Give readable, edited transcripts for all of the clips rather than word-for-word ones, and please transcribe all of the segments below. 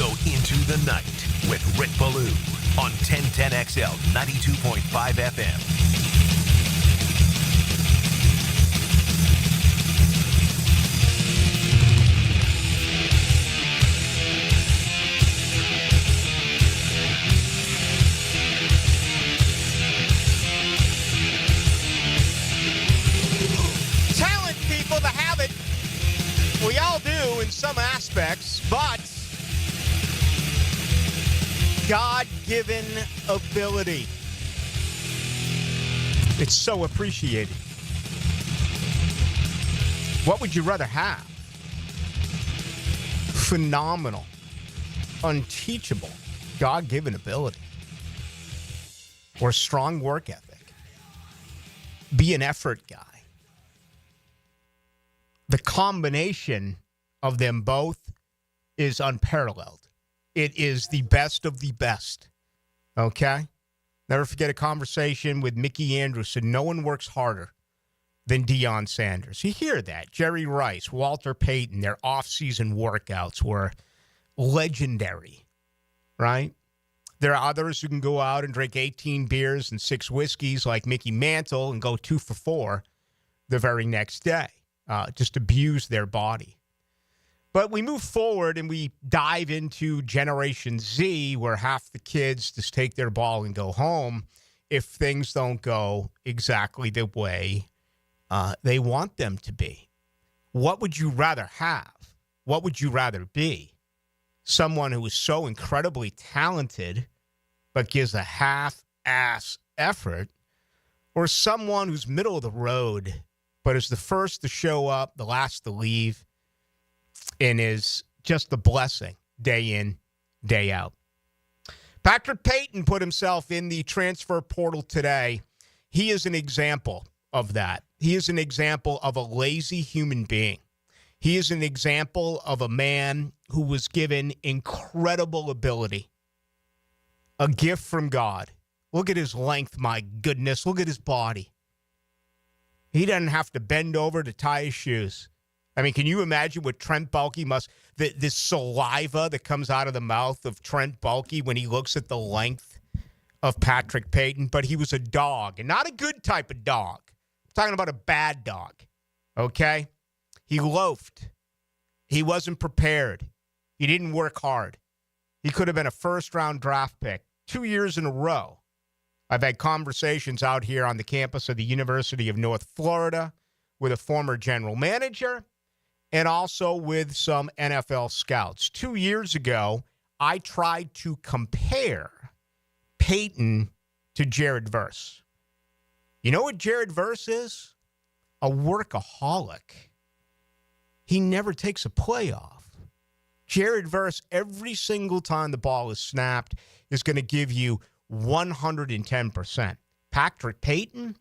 Go into the night with Rick Ballou on 1010XL 92.5 FM. We all do in some aspects, but God-given ability. It's so appreciated. What would you rather have? Phenomenal, unteachable, God-given ability, or strong work ethic? Be an effort guy. The combination of them both is unparalleled. It is the best of the best. Okay? Never forget a conversation with Mickey Anderson. No one works harder than Deion Sanders. You hear that. Jerry Rice, Walter Payton, their off-season workouts were legendary, right? There are others who can go out and drink 18 beers and 6 whiskeys like Mickey Mantle and go 2 for 4 the very next day. Just abuse their body. But we move forward and we dive into Generation Z, where half the kids just take their ball and go home if things don't go exactly the way they want them to be. What would you rather have? What would you rather be? Someone who is so incredibly talented but gives a half-ass effort, or someone who's middle of the road but is the first to show up, the last to leave, and is just a blessing day in, day out? Patrick Payton put himself in the transfer portal today. He is an example of that. He is an example of a lazy human being. He is an example of a man who was given incredible ability, a gift from God. Look at his length, my goodness. Look at his body. He doesn't have to bend over to tie his shoes. I mean, can you imagine what Trent Baalke this saliva that comes out of the mouth of Trent Baalke when he looks at the length of Patrick Payton? But he was a dog, and not a good type of dog. I'm talking about a bad dog, okay? He loafed. He wasn't prepared. He didn't work hard. He could have been a first-round draft pick 2 years in a row. I've had conversations out here on the campus of the University of North Florida with a former general manager and also with some NFL scouts. 2 years ago, I tried to compare Peyton to Jared Verse. You know what Jared Verse is? A workaholic. He never takes a play off. Jared Verse, every single time the ball is snapped, is going to give you 110%. Patrick Payton,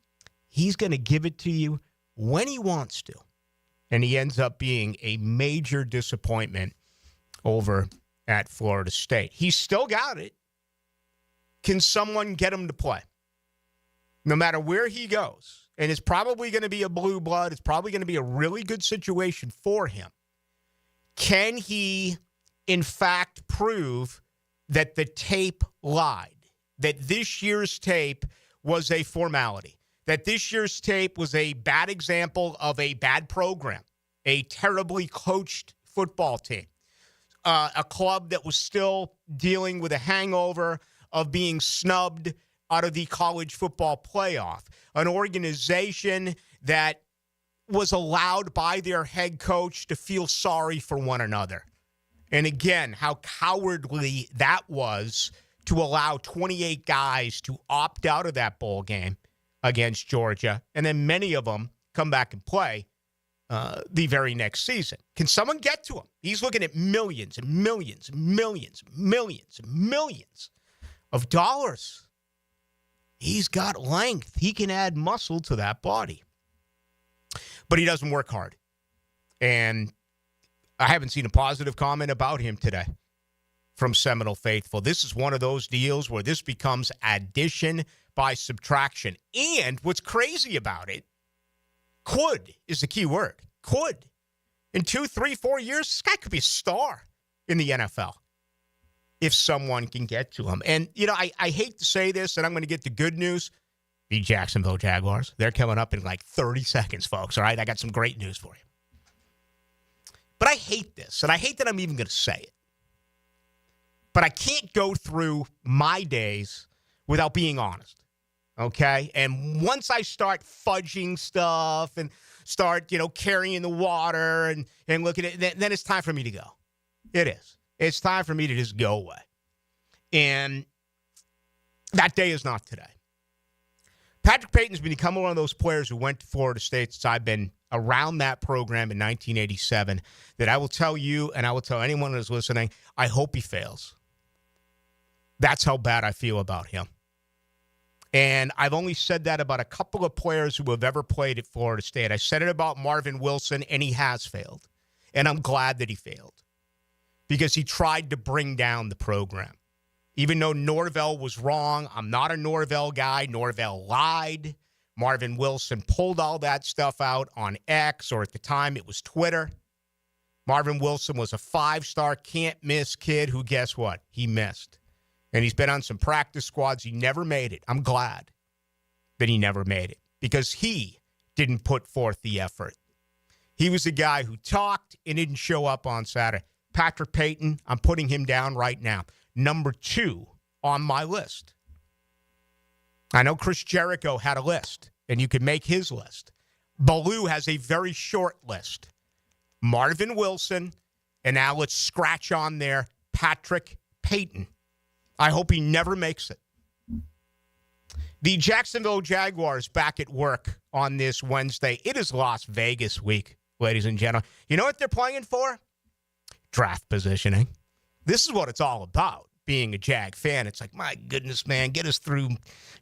he's going to give it to you when he wants to. And he ends up being a major disappointment over at Florida State. He's still got it. Can someone get him to play? No matter where he goes. And it's probably going to be a blue blood. It's probably going to be a really good situation for him. Can he, in fact, prove that the tape lied? That this year's tape was a formality, that this year's tape was a bad example of a bad program, a terribly coached football team, a club that was still dealing with a hangover of being snubbed out of the college football playoff, an organization that was allowed by their head coach to feel sorry for one another. And again, how cowardly that was to allow 28 guys to opt out of that bowl game against Georgia, and then many of them come back and play the very next season. Can someone get to him? He's looking at millions and millions and millions and millions and millions of dollars. He's got length. He can add muscle to that body. But he doesn't work hard. And I haven't seen a positive comment about him today from Seminole Faithful. This is one of those deals where this becomes addition by subtraction. And what's crazy about it, could is the key word. Could. In 2, 3, 4 years, this guy could be a star in the NFL. if someone can get to him. And, I hate to say this, and I'm going to get the good news. The Jacksonville Jaguars, they're coming up in like 30 seconds, folks, all right? I got some great news for you. But I hate this, and I hate that I'm even going to say it. But I can't go through my days without being honest, okay? And once I start fudging stuff and start, carrying the water and looking at it, then it's time for me to go. It is. It's time for me to just go away. And that day is not today. Patrick Payton's become one of those players who went to Florida State since I've been around that program in 1987 that I will tell you and I will tell anyone who's listening, I hope he fails. That's how bad I feel about him. And I've only said that about a couple of players who have ever played at Florida State. I said it about Marvin Wilson, and he has failed. And I'm glad that he failed because he tried to bring down the program. Even though Norvell was wrong, I'm not a Norvell guy. Norvell lied. Marvin Wilson pulled all that stuff out on X, or at the time it was Twitter. Marvin Wilson was a 5-star can't-miss kid who, guess what? He missed. And he's been on some practice squads. He never made it. I'm glad that he never made it because he didn't put forth the effort. He was a guy who talked and didn't show up on Saturday. Patrick Payton, I'm putting him down right now. Number 2 on my list. I know Chris Jericho had a list, and you could make his list. Ballou has a very short list. Marvin Wilson, and now let's scratch on there Patrick Payton. I hope he never makes it. The Jacksonville Jaguars back at work on this Wednesday. It is Las Vegas week, ladies and gentlemen. You know what they're playing for? Draft positioning. This is what it's all about, being a Jag fan. It's like, my goodness, man, get us through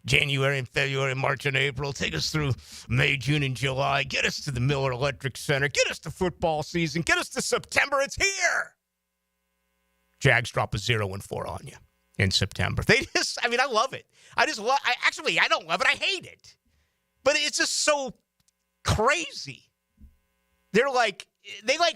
January and February, March and April. Take us through May, June, and July. Get us to the Miller Electric Center. Get us to football season. Get us to September. It's here. Jags drop a 0-4 on you in September. I love it. I don't love it. I hate it. But it's just so crazy. They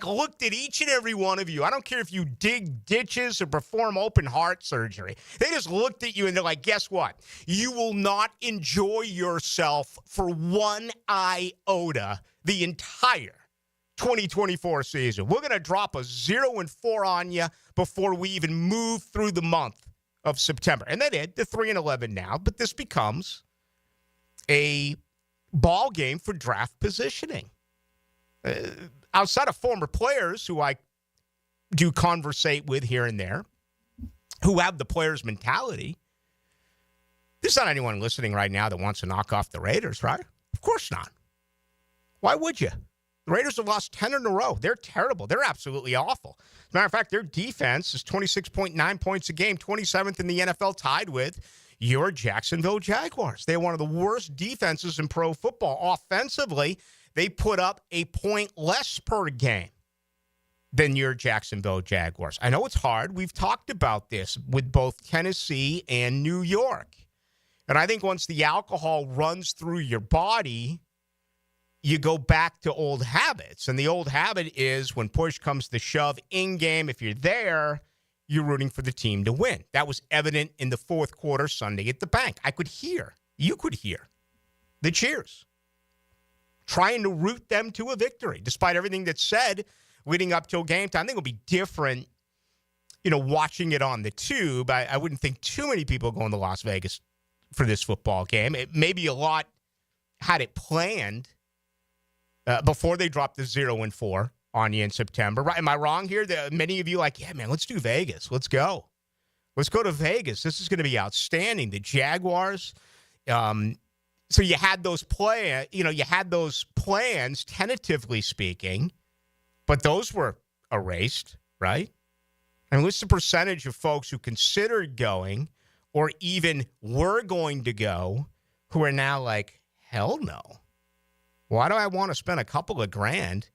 looked at each and every one of you. I don't care if you dig ditches or perform open heart surgery. They just looked at you and they're like, guess what? You will not enjoy yourself for one iota the entire 2024 season. We're going to drop a 0-4 on you before we even move through the month of September. And they did. They're 3-11 now, but this becomes a ball game for draft positioning. Outside of former players who I do conversate with here and there, who have the player's mentality, there's not anyone listening right now that wants to knock off the Raiders, right? Of course not. Why would you? The Raiders have lost 10 in a row. They're terrible. They're absolutely awful. As a matter of fact, their defense is 26.9 points a game, 27th in the NFL, tied with your Jacksonville Jaguars. They're one of the worst defenses in pro football. Offensively, they put up a point less per game than your Jacksonville Jaguars. I know it's hard. We've talked about this with both Tennessee and New York. And I think once the alcohol runs through your body, you go back to old habits. And the old habit is when push comes to shove in game, if you're there, you're rooting for the team to win. That was evident in the fourth quarter Sunday at the bank. You could hear the cheers, trying to root them to a victory, despite everything that's said leading up till game time. I think it'll be different, watching it on the tube. I wouldn't think too many people going to Las Vegas for this football game. Maybe a lot had it planned before they dropped the 0-4 on you in September. Right? Am I wrong here? Many of you yeah, man, let's do Vegas. Let's go. Let's go to Vegas. This is going to be outstanding. The Jaguars, so you had those plans, tentatively speaking, but those were erased, right? And what's the percentage of folks who considered going or even were going to go who are now like, hell no. Why do I want to spend a couple of grand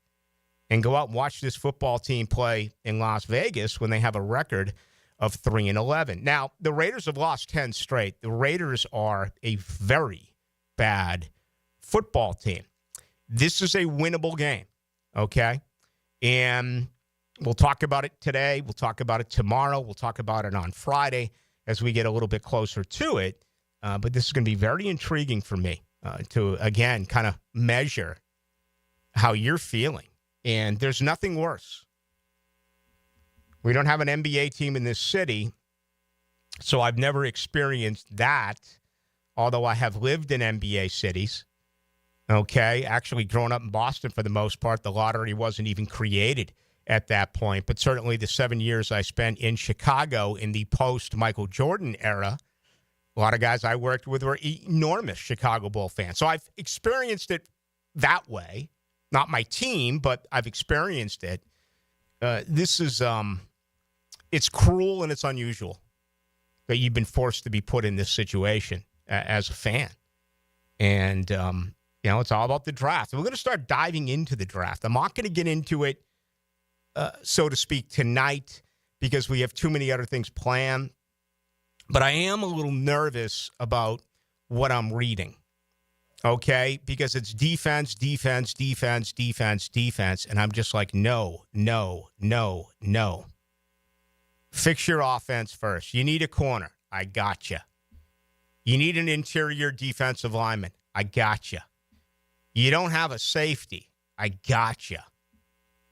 and go out and watch this football team play in Las Vegas when they have a record of 3-11? Now, the Raiders have lost 10 straight. The Raiders are a very bad football team. This is a winnable game, okay? And We'll talk about it today. We'll talk about it tomorrow. We'll talk about it on Friday as we get a little bit closer to it. But this is going to be very intriguing for me to, again, kind of measure how you're feeling. And there's nothing worse. We don't have an NBA team in this city, so I've never experienced that, although I have lived in NBA cities. Okay, actually growing up in Boston for the most part, the lottery wasn't even created at that point. But certainly the 7 years I spent in Chicago in the post-Michael Jordan era, a lot of guys I worked with were enormous Chicago Bull fans. So I've experienced it that way. Not my team, but I've experienced it. This is, it's cruel and it's unusual that you've been forced to be put in this situation as a fan. And, it's all about the draft. We're going to start diving into the draft. I'm not going to get into it, so to speak, tonight because we have too many other things planned. But I am a little nervous about what I'm reading, okay? Because it's defense. And I'm just like, no. Fix your offense first. You need a corner. I gotcha. You need an interior defensive lineman. I gotcha. You don't have a safety. I gotcha.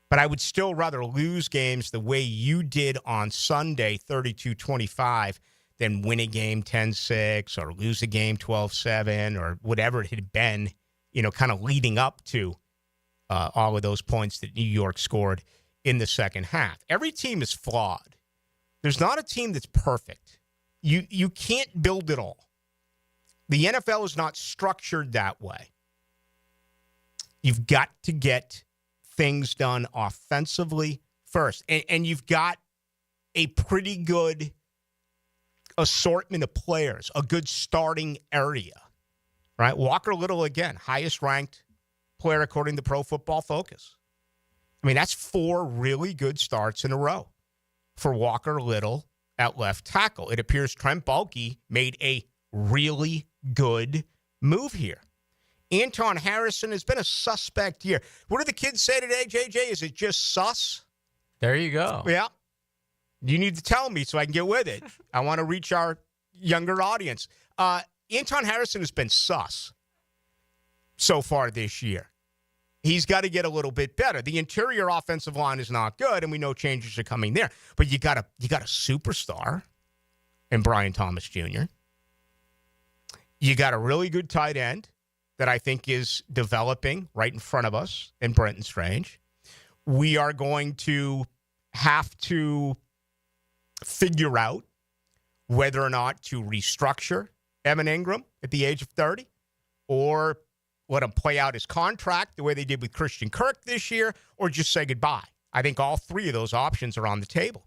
But I would still rather lose games the way you did on Sunday, 32-25, than win a game 10-6 or lose a game 12-7 or whatever it had been, kind of leading up to all of those points that New York scored in the second half. Every team is flawed. There's not a team that's perfect. You can't build it all. The NFL is not structured that way. You've got to get things done offensively first. And you've got a pretty good assortment of players, a good starting area, right? Walker Little, again, highest ranked player according to Pro Football Focus. I mean, that's 4 really good starts in a row for Walker Little at left tackle. It appears Trent Baalke made a really good move here. Anton Harrison has been a suspect year. What do the kids say today, JJ? Is it just sus? There you go. Yeah. You need to tell me so I can get with it. I want to reach our younger audience. Anton Harrison has been sus so far this year. He's got to get a little bit better. The interior offensive line is not good, and we know changes are coming there. But you got a superstar in Brian Thomas Jr. You got a really good tight end that I think is developing right in front of us in Brenton Strange. We are going to have to figure out whether or not to restructure Evan Ingram at the age of 30 or let him play out his contract the way they did with Christian Kirk this year or just say goodbye. I think all 3 of those options are on the table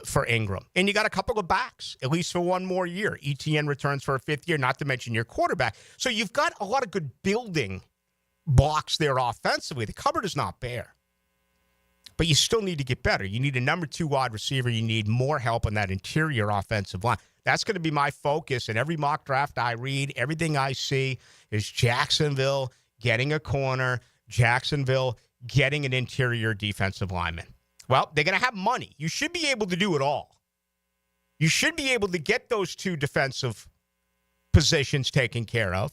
for Ingram. And you got a couple of backs, at least for one more year. ETN returns for a 5th year, not to mention your quarterback. So you've got a lot of good building blocks there offensively. The cupboard is not bare. But you still need to get better. You need a number 2 wide receiver. You need more help on that interior offensive line. That's going to be my focus. And every mock draft I read, everything I see is Jacksonville getting a corner, Jacksonville getting an interior defensive lineman. Well, they're going to have money. You should be able to do it all. You should be able to get those 2 defensive positions taken care of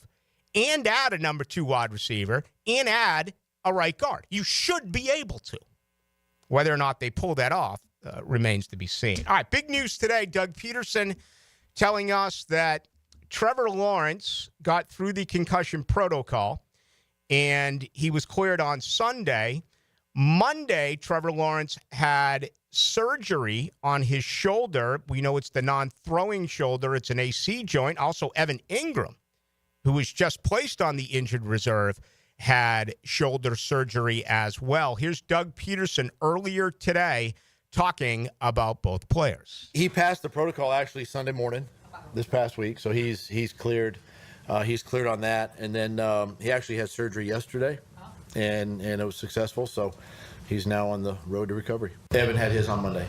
and add a number 2 wide receiver and add a right guard. You should be able to. Whether or not they pull that off remains to be seen. All right, big news today. Doug Peterson telling us that Trevor Lawrence got through the concussion protocol, and he was cleared on Sunday. Monday, Trevor Lawrence had surgery on his shoulder. We know it's the non-throwing shoulder. It's an AC joint. Also, Evan Ingram, who was just placed on the injured reserve, had shoulder surgery as well. Here's Doug Peterson earlier today talking about both players. He passed the protocol actually Sunday morning this past week, so he's cleared. He's cleared on that, and then he actually had surgery yesterday, and it was successful. So he's now on the road to recovery. Evan had his on Monday.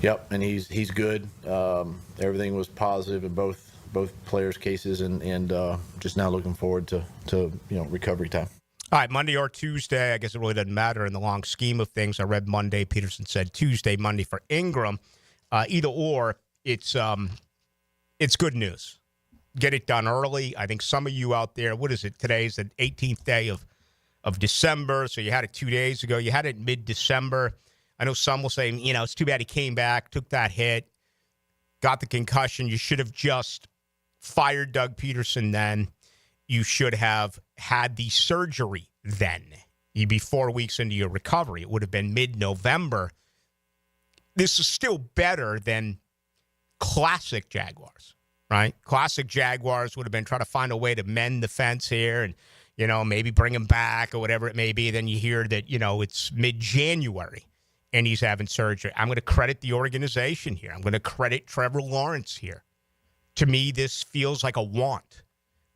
Yep, and he's good. Everything was positive in both players' cases, and just now looking forward to recovery time. All right, Monday or Tuesday. I guess it really doesn't matter in the long scheme of things. I read Monday. Peterson said Tuesday, Monday for Ingram. Either or, it's good news. Get it done early. I think some of you out there, what is it? Today's the 18th day of December, so you had it 2 days ago. You had it mid-December. I know some will say, it's too bad he came back, took that hit, got the concussion. You should have just fired Doug Peterson then. You should have had the surgery then. You'd be 4 weeks into your recovery. It would have been mid-November. This is still better than classic Jaguars, right? Classic Jaguars would have been trying to find a way to mend the fence here and, maybe bring him back or whatever it may be. Then you hear that, it's mid-January and he's having surgery. I'm going to credit the organization here. I'm going to credit Trevor Lawrence here. To me, this feels like a want.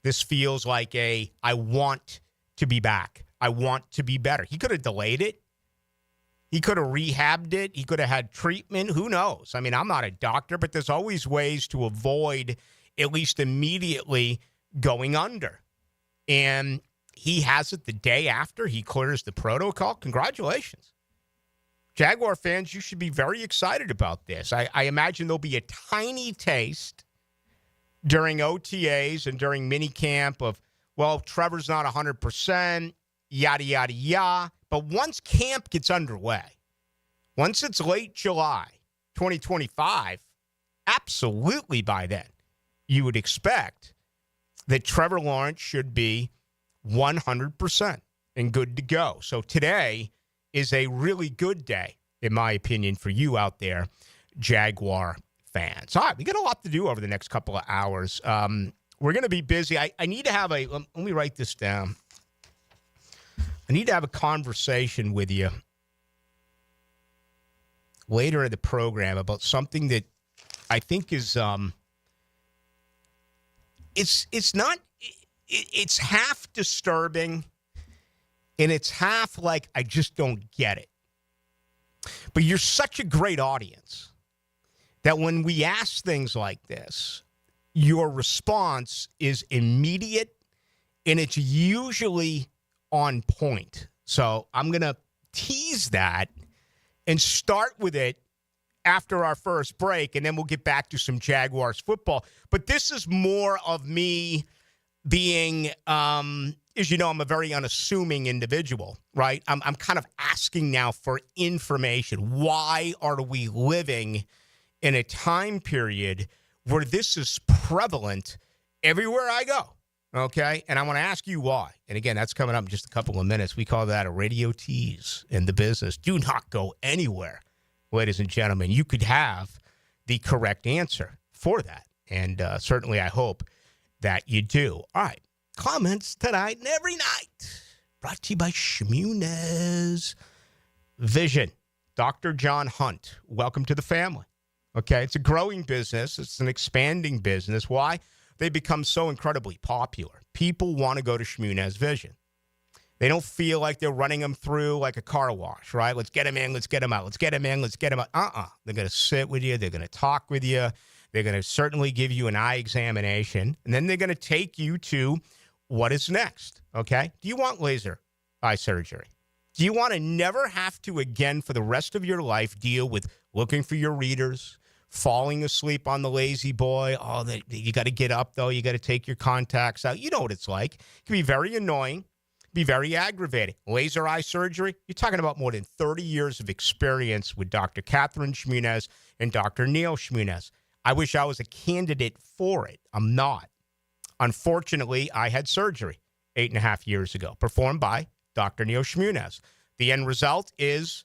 This feels like I want to be back. I want to be better. He could have delayed it. He could have rehabbed it. He could have had treatment. Who knows? I mean, I'm not a doctor, but there's always ways to avoid at least immediately going under. And he has it the day after he clears the protocol. Congratulations. Jaguar fans, you should be very excited about this. I imagine there'll be a tiny taste during OTAs and during minicamp of, Trevor's not 100%, yada, yada, yada. But once camp gets underway, once it's late July 2025, absolutely by then, you would expect that Trevor Lawrence should be 100% and good to go. So today is a really good day, in my opinion, for you out there, Jaguar fans. All right, we got a lot to do over the next couple of hours. We're going to be busy. I need to have let me write this down. I need to have a conversation with you later in the program about something that I think is it's half disturbing and it's half like I just don't get it. But you're such a great audience that when we ask things like this, your response is immediate and it's usually on point. So I'm going to tease that and start with it after our first break, and then we'll get back to some Jaguars football. But this is more of me being, as you know, I'm a very unassuming individual, right? I'm kind of asking now for information. Why are we living in a time period where this is prevalent everywhere I go? Okay, and I want to ask you why. And again, that's coming up in just a couple of minutes. We call that a radio tease in the business. Do not go anywhere, ladies and gentlemen. You could have the correct answer for that. And certainly I hope that you do. All right, comments tonight and every night. Brought to you by Shmunez Vision. Dr. John Hunt, welcome to the family. Okay, it's a growing business. It's an expanding business. Why? They become so incredibly popular. People want to go to Shmunez Vision. They don't feel like they're running them through like a car wash, right? Let's get them in, let's get them out. Let's get them in, let's get them out. They're going to sit with you. They're going to talk with you. They're going to certainly give you an eye examination. And then they're going to take you to what is next, okay? Do you want laser eye surgery? Do you want to never have to again for the rest of your life deal with looking for your readers, falling asleep on the lazy boy? Oh, you got to get up, though. You got to take your contacts out. You know what it's like. It can be very annoying, be very aggravating. Laser eye surgery, you're talking about more than 30 years of experience with Dr. Catherine Shmunez and Dr. Neil Shmunez. I wish I was a candidate for it. I'm not. Unfortunately, I had surgery 8.5 years ago, performed by Dr. Neil Shmunez. The end result is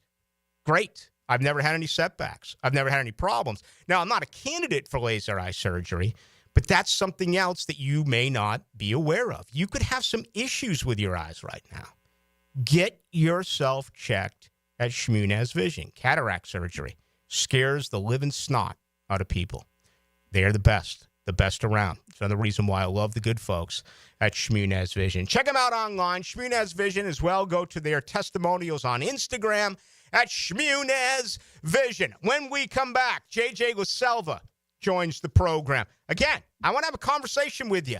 great. I've never had any setbacks. I've never had any problems. Now, I'm not a candidate for laser eye surgery, but that's something else that you may not be aware of. You could have some issues with your eyes right now. Get yourself checked at Shmunez Vision. Cataract surgery scares the living snot out of people. They're the best around. It's another reason why I love the good folks at Shmunez Vision. Check them out online, Shmunez Vision as well. Go to their testimonials on Instagram at Shmunez Vision. When we come back, JJ LaSelva joins the program. Again, I want to have a conversation with you.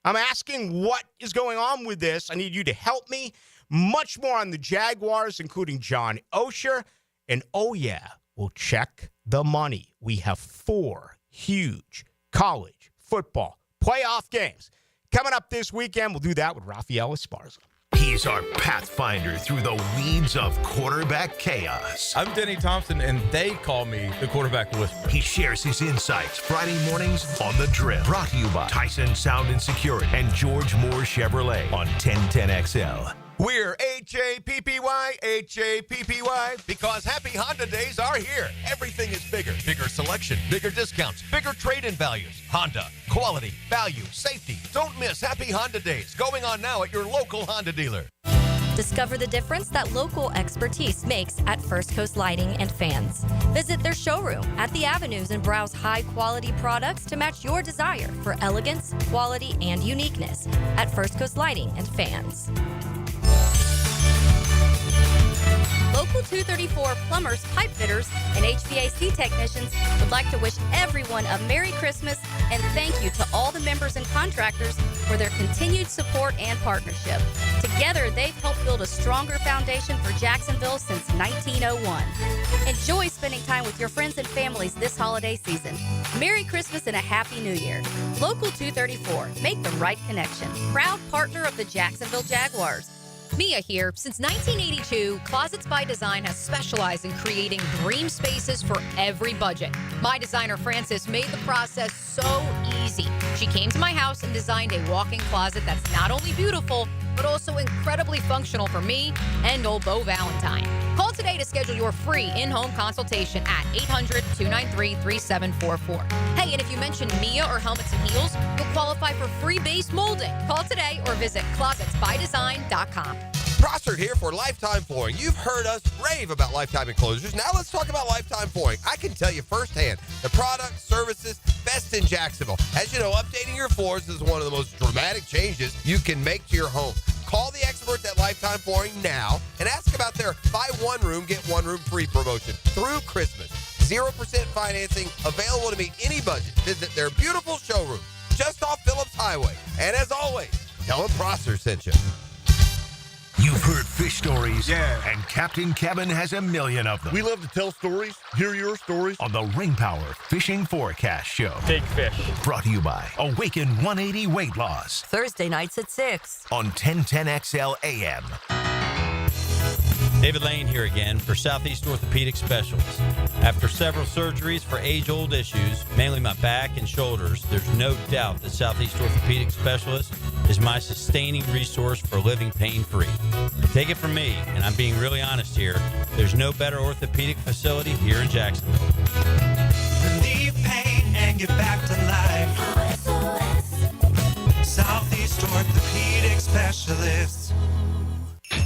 I'm asking what is going on with this. I need you to help me Much more on the Jaguars, including John Osher. And, oh, yeah, we'll check the money. We have 4 huge college football playoff games coming up this weekend. We'll do that with Rafael Esparza. He's our pathfinder through the weeds of quarterback chaos. I'm Denny Thompson, and they call me the quarterback whisperer. He shares his insights Friday mornings on The Drill. Brought to you by Tyson Sound and Security and George Moore Chevrolet on 1010XL. We're HAPPY, because happy Honda days are here. Everything is bigger. Bigger selection, bigger discounts, bigger trade-in values. Honda, quality, value, safety. Don't miss happy Honda days going on now at your local Honda dealer. Discover the difference that local expertise makes at First Coast Lighting and Fans. Visit their showroom at the Avenues and browse high-quality products to match your desire for elegance, quality, and uniqueness at First Coast Lighting and Fans. Local 234 plumbers, pipe fitters, and HVAC technicians would like to wish everyone a Merry Christmas and thank you to all the members and contractors for their continued support and partnership. Together, they've helped build a stronger foundation for Jacksonville since 1901. Enjoy spending time with your friends and families this holiday season. Merry Christmas and a Happy New Year. Local 234, make the right connection. Proud partner of the Jacksonville Jaguars. Mia here. Since 1982, Closets by Design has specialized in creating dream spaces for every budget. My designer, Frances, made the process so easy. She came to my house and designed a walk-in closet that's not only beautiful, but also incredibly functional for me and old Beau Valentine. Call today to schedule your free in-home consultation at 800-293-3744. Hey, and if you mention Mia or Helmets and Heels, you'll qualify for free base molding. Call today or visit closetsbydesign.com. Prosser here for Lifetime Flooring. You've heard us rave about Lifetime Enclosures. Now let's talk about Lifetime Flooring. I can tell you firsthand, the product, services, best in Jacksonville. As you know, updating your floors is one of the most dramatic changes you can make to your home. Call the experts at Lifetime Flooring now and ask about their buy one room, get one room free promotion through Christmas. 0% financing available to meet any budget. Visit their beautiful showroom just off Phillips Highway. And as always, tell them Prosser sent you. You've heard fish stories, and Captain Kevin has a million of them. We love to tell stories, hear your stories. On the Ring Power Fishing Forecast Show. Big fish. Brought to you by Awaken 180 Weight Loss. Thursday nights at 6. On 1010XL AM. David Lane here again for Southeast Orthopedic Specialists. After several surgeries for age-old issues, mainly my back and shoulders, there's no doubt that Southeast Orthopedic Specialist is my sustaining resource for living pain-free. Take it from me, and I'm being really honest here, there's no better orthopedic facility here in Jacksonville. Relieve pain and get back to life. Southeast Orthopedic Specialists.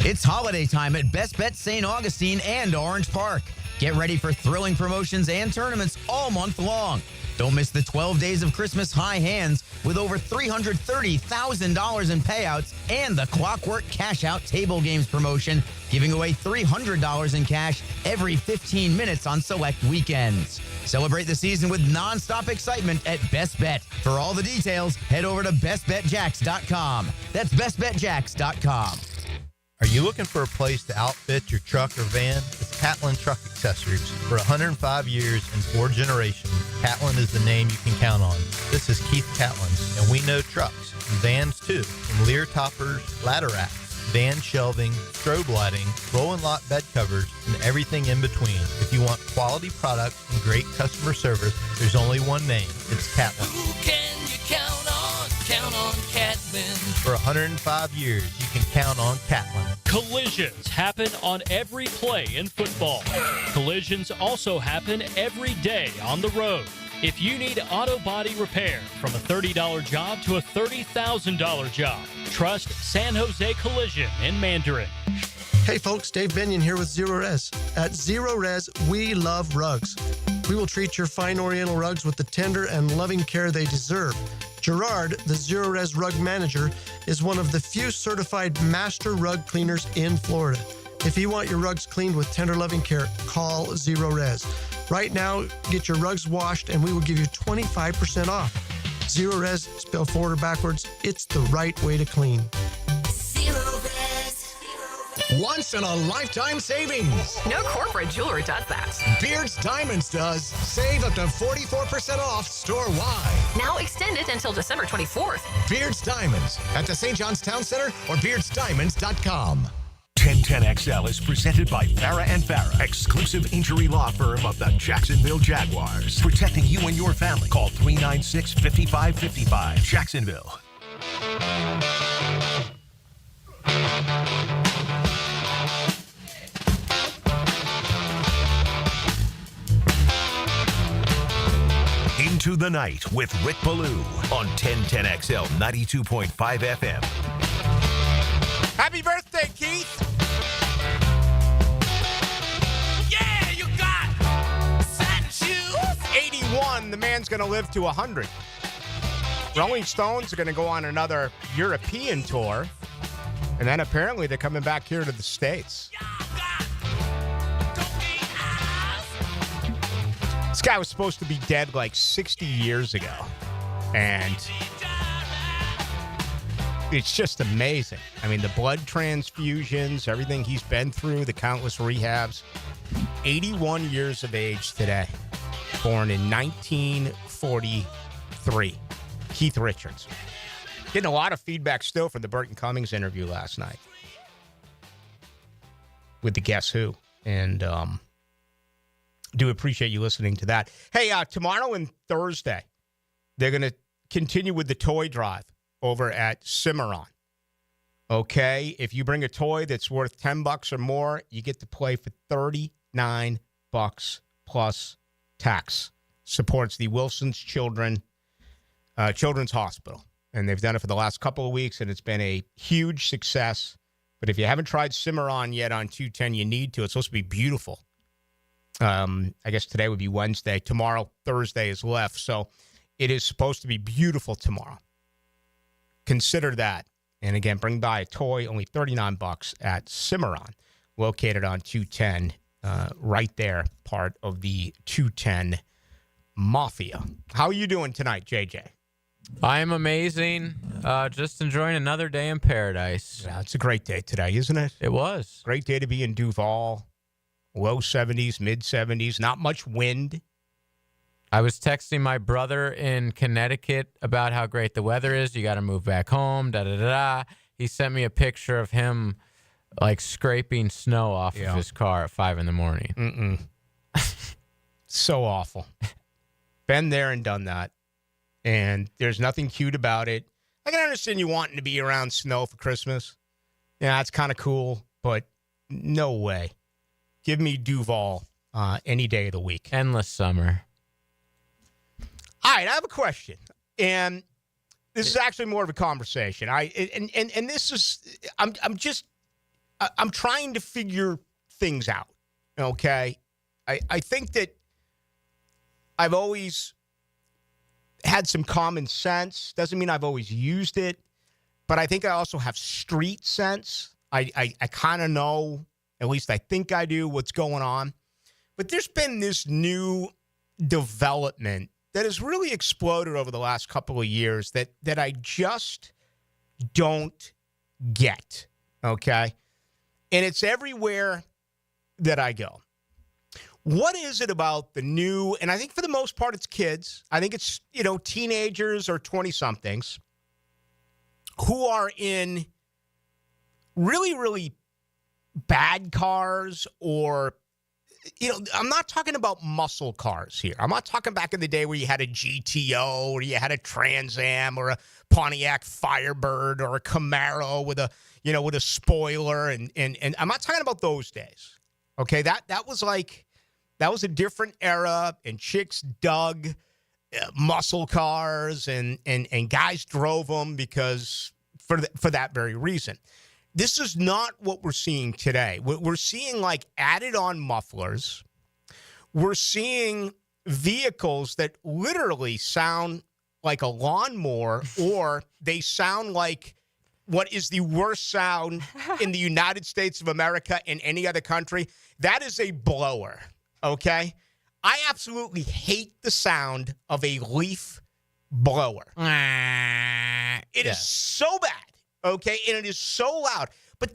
It's holiday time at Best Bet St. Augustine and Orange Park. Get ready for thrilling promotions and tournaments all month long. Don't miss the 12 days of Christmas high hands with over $330,000 in payouts and the Clockwork Cash Out Table Games promotion, giving away $300 in cash every 15 minutes on select weekends. Celebrate the season with nonstop excitement at Best Bet. For all the details, head over to bestbetjacks.com. That's bestbetjacks.com. Are you looking for a place to outfit your truck or van? It's Catlin Truck Accessories. For 105 years and 4 generations, Catlin is the name you can count on. This is Keith Catlin, and we know trucks and vans too, from Lear toppers, ladder racks, van shelving, strobe lighting, roll and lock bed covers, and everything in between. If you want quality products and great customer service, there's only one name. It's Catlin. Who can you count on? Count on Catlin. For 105 years, you can count on Catlin. Collisions happen on every play in football. Collisions also happen every day on the road. If you need auto body repair, from a $30 job to a $30,000 job, trust San Jose Collision in Mandarin. Hey folks, Dave Binion here with Zero Res. At Zero Res, we love rugs. We will treat your fine Oriental rugs with the tender and loving care they deserve. Gerard, the Zero Res rug manager, is one of the few certified master rug cleaners in Florida. If you want your rugs cleaned with tender loving care, call Zero Res. Right now, get your rugs washed and we will give you 25% off. Zero Res, spelled forward or backwards, it's the right way to clean. Zero Res. Once-in-a-lifetime savings. No corporate jeweler does that. Beard's Diamonds does. Save up to 44% off store-wide. Now extended until December 24th. Beard's Diamonds at the St. John's Town Center or beardsdiamonds.com. 1010XL is presented by Farah and Farah, exclusive injury law firm of the Jacksonville Jaguars. Protecting you and your family. Call 396-5555. Jacksonville. Into the Night with Rick Ballou on 1010XL 92.5 FM. Happy birthday, Keith. Yeah, you got satin shoes. 81, the man's going to live to 100. Rolling Stones are going to go on another European tour. And then apparently they're coming back here to the States. This guy was supposed to be dead like 60 years ago. And it's just amazing. I mean, the blood transfusions, everything he's been through, the countless rehabs. 81 years of age today. Born in 1943. Keith Richards. Getting a lot of feedback still from the Burton Cummings interview last night with the Guess Who. And do appreciate you listening to that. Hey, tomorrow and Thursday, they're going to continue with the toy drive over at Cimarron. Okay, if you bring a toy that's worth $10 or more, you get to play for $39 plus tax. Supports the Wilson's Children's Hospital. And they've done it for the last couple of weeks, and it's been a huge success. But if you haven't tried Cimarron yet on 210, you need to. It's supposed to be beautiful. I guess today would be Wednesday. Tomorrow, Thursday is left. So it is supposed to be beautiful tomorrow. Consider that. And again, bring by a toy, only $39 at Cimarron, located on 210, right there, part of the 210 Mafia. How are you doing tonight, JJ? I am amazing. Just enjoying another day in paradise. Yeah, it's a great day today, isn't it? It was. Great day to be in Duval. Low 70s, mid 70s, not much wind. I was texting my brother in Connecticut about how great the weather is. You got to move back home, da-da-da-da. He sent me a picture of him, like, scraping snow off of his car at 5 in the morning. So awful. Been there and done that. And there's nothing cute about it. I can understand you wanting to be around snow for Christmas. Yeah, that's kind of cool, but no way. Give me Duval any day of the week. Endless summer. All right, I have a question. And this is actually more of a conversation. And this is I'm trying to figure things out. Okay? I think that I've always had some common sense. Doesn't mean I've always used it, but I think I also have street sense. I kind of know, at least I think I do, what's going on. But there's been this new development that has really exploded over the last couple of years that I just don't get, okay? And it's everywhere that I go. What is it about the new, and I think for the most part it's kids, I think it's, teenagers or 20-somethings who are in really, really bad cars or, I'm not talking about muscle cars here. I'm not talking back in the day where you had a GTO or you had a Trans Am or a Pontiac Firebird or a Camaro with a spoiler and I'm not talking about those days. Okay, that was a different era, and chicks dug muscle cars, and guys drove them because for that very reason. This is not what we're seeing today. We're seeing like added-on mufflers. We're seeing vehicles that literally sound like a lawnmower, or they sound like what is the worst sound in the United States of America and any other country. That is a blower. Okay? I absolutely hate the sound of a leaf blower. It is so bad, okay? And it is so loud. But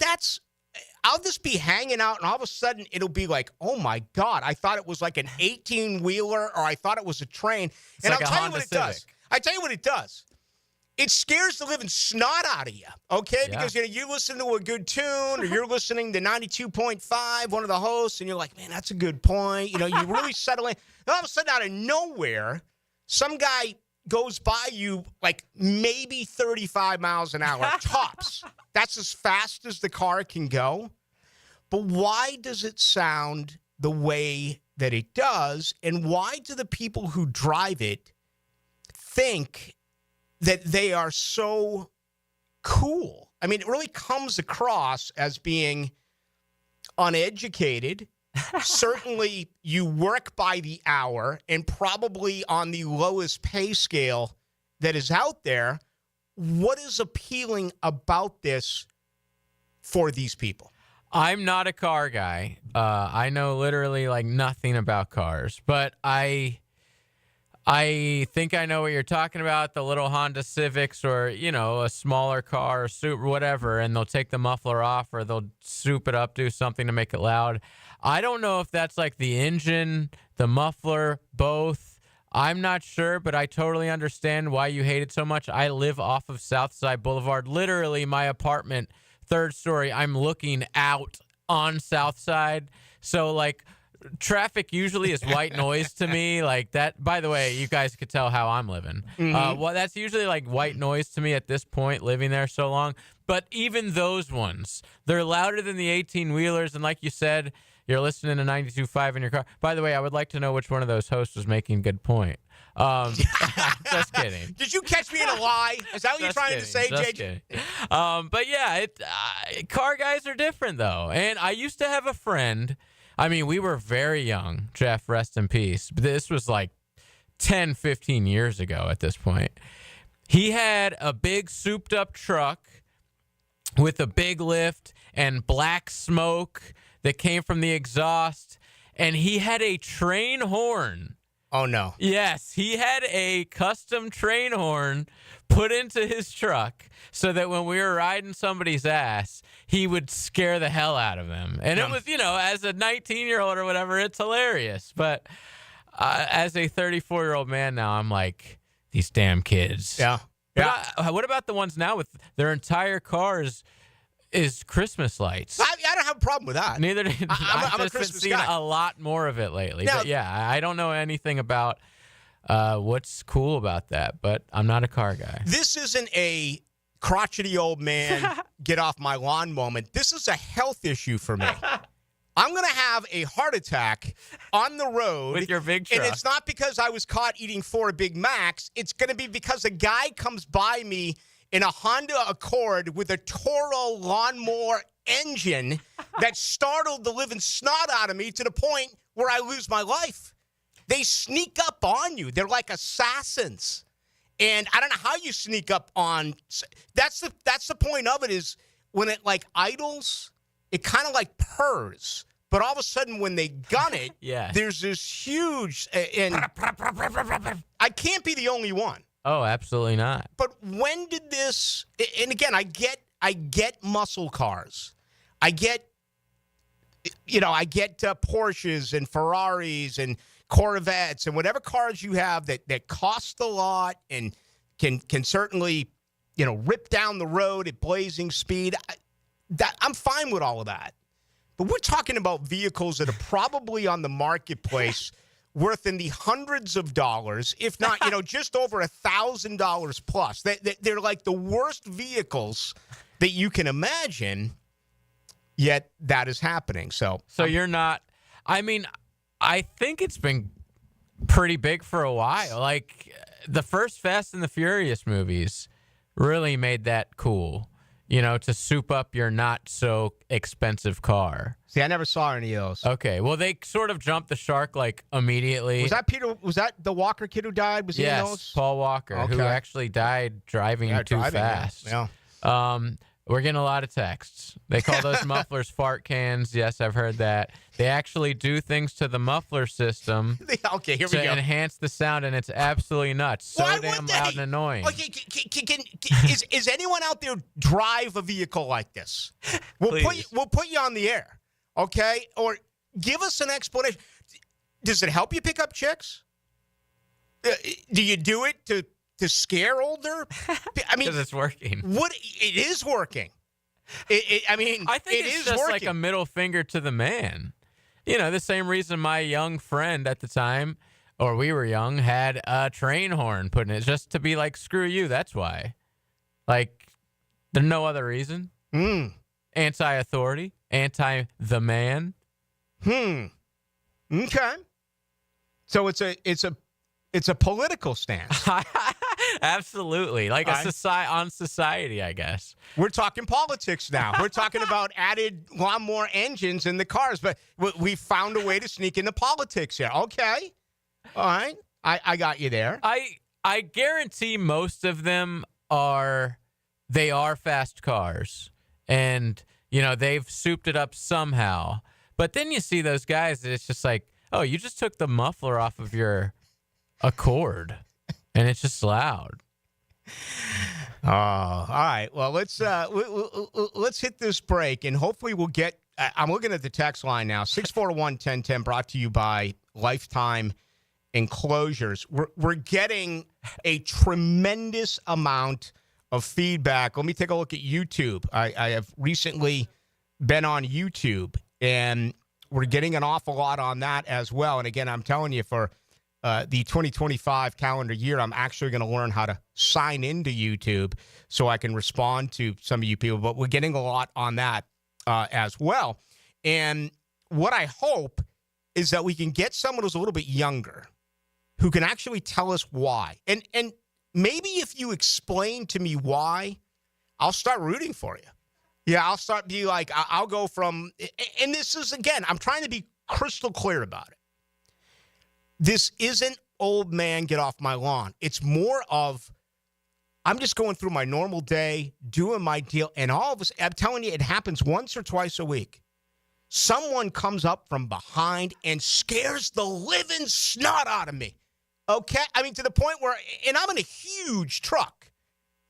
I'll just be hanging out, and all of a sudden it'll be like, oh my God, I thought it was like an 18-wheeler, or I thought it was a train. It's And like I'll a tell you Honda what it Civic. does. I tell you what it does. It scares the living snot out of you, okay? Yeah. Because you listen to a good tune, or you're listening to 92.5, one of the hosts, and you're like, man, that's a good point. You really settle in. And all of a sudden, out of nowhere, some guy goes by you like maybe 35 miles an hour, tops. That's as fast as the car can go. But why does it sound the way that it does? And why do the people who drive it think that they are so cool? I mean, it really comes across as being uneducated. Certainly, you work by the hour and probably on the lowest pay scale that is out there. What is appealing about this for these people? I'm not a car guy. I know literally like nothing about cars, but I think I know what you're talking about, the little Honda Civics or, a smaller car or soup, whatever, and they'll take the muffler off or they'll soup it up, do something to make it loud. I don't know if that's like the engine, the muffler, both. I'm not sure, but I totally understand why you hate it so much. I live off of Southside Boulevard. Literally, my apartment, 3rd story, I'm looking out on Southside. So, like, traffic usually is white noise to me. Like that, by the way, you guys could tell how I'm living. Well, that's usually like white noise to me at this point, living there so long. But even those ones, they're louder than the 18-wheelers. And like you said, you're listening to 92.5 in your car. By the way, I would like to know which one of those hosts was making a good point. Just kidding. Did you catch me in a lie? Is that what you're trying to say, Just JJ? kidding. But yeah, car guys are different though. And I used to have a friend. I mean, we were very young. Jeff, rest in peace. But this was like 10, 15 years ago at this point. He had a big souped up truck with a big lift and black smoke that came from the exhaust. And he had a train horn. Oh, no. Yes, he had a custom train horn put into his truck so that when we were riding somebody's ass, he would scare the hell out of them. And it was, as a 19-year-old or whatever, it's hilarious. But as a 34-year-old man now, I'm like, these damn kids. Yeah. But what about the ones now with their entire cars is Christmas lights? I don't have a problem with that. Neither do I'm a I've just been Christmas seeing guy. a lot more of it lately. Now- But yeah, I don't know anything about what's cool about that, but I'm not a car guy. This isn't a crotchety old man, get off my lawn moment. This is a health issue for me. I'm going to have a heart attack on the road. With your big truck. And it's not because I was caught eating 4 Big Macs. It's going to be because a guy comes by me in a Honda Accord with a Toro lawnmower engine that startled the living snot out of me to the point where I lose my life. They sneak up on you. They're like assassins. And I don't know how you sneak up on. That's the point of it, is when it like idles, it kind of like purrs. But all of a sudden when they gun it, Yes. there's this huge, and I can't be the only one. Oh, absolutely not. But when did this? And again, I get muscle cars. I get Porsches and Ferraris and Corvettes and whatever cars you have that cost a lot and can certainly, rip down the road at blazing speed. I'm fine with all of that. But we're talking about vehicles that are probably on the marketplace worth in the hundreds of dollars, if not, just over $1,000 plus. They're like the worst vehicles that you can imagine, yet that is happening. So you're not, I mean, I think it's been pretty big for a while. Like the first Fast and the Furious movies really made that cool, to soup up your not so expensive car. See, I never saw any of those. Okay, well, they sort of jumped the shark like immediately. Was that the Walker kid who died? Was he in those? Yes, Paul Walker, who Okay. actually died driving too fast. Yeah. We're getting a lot of texts. They call those mufflers fart cans. Yes, I've heard that. They actually do things to the muffler system Okay, here we to go. enhance the sound, and it's absolutely nuts. So Why damn would loud they? and annoying. Okay, is anyone out there drive a vehicle like this? We'll put you on the air, okay? Or give us an explanation. Does it help you pick up chicks? Do you do it to scare older? I mean, Because it's working. It is working. I mean, I think it it's is just working. like a middle finger to the man. You know, the same reason my young friend at the time, or we were young, had a train horn put in it just to be like, screw you. That's why. Like, there's no other reason. Anti-authority, anti-the man. Okay. So it's a political stance. Absolutely. Like on society, I guess. We're talking politics now. We're talking about added lawnmower engines in the cars, but we found a way to sneak into politics here. Okay. All right. I got you there. I guarantee most of them are fast cars. And, you know, they've souped it up somehow. But then you see those guys that it's just like, oh, you just took the muffler off of your Accord, and it's just loud. Oh, all right. Well, let's hit this break, and hopefully we'll get. I'm looking at the text line now. 641-1010, brought to you by Lifetime Enclosures. We're getting a tremendous amount of feedback. Let me take a look at YouTube. I have recently been on YouTube, and we're getting an awful lot on that as well. And again, I'm telling you, for the 2025 calendar year, I'm actually going to learn how to sign into YouTube so I can respond to some of you people. But we're getting a lot on that as well. And what I hope is that we can get someone who's a little bit younger who can actually tell us why. And maybe if you explain to me why, I'll start rooting for you. Yeah, I'll start be like, I'll go from, and this is, again, I'm trying to be crystal clear about it. This isn't old man, get off my lawn. It's more of, I'm just going through my normal day, doing my deal, and all of us, I'm telling you, it happens once or twice a week. Someone comes up from behind and scares the living snot out of me. Okay? I mean, to the point where, and I'm in a huge truck.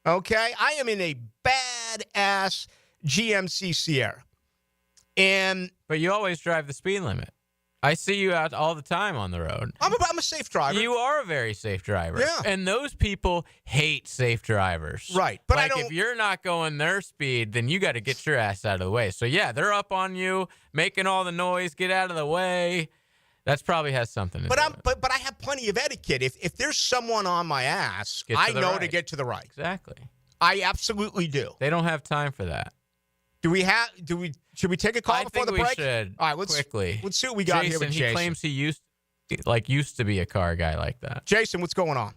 Okay? I am in a badass GMC Sierra. But you always drive the speed limit. I see you out all the time on the road. I'm a safe driver. You are a very safe driver. Yeah. And those people hate safe drivers. Right. But like, if you're not going their speed, then you got to get your ass out of the way. So, yeah, they're up on you, making all the noise, get out of the way. That probably has something to do with it. But I have plenty of etiquette. If there's someone on my ass, I know to get to the right. Exactly. I absolutely do. They don't have time for that. Should we take a call before the break? I think we should. All right, let's quickly. Let's see what we got here with Jason. He claims he used to be a car guy like that. Jason, what's going on?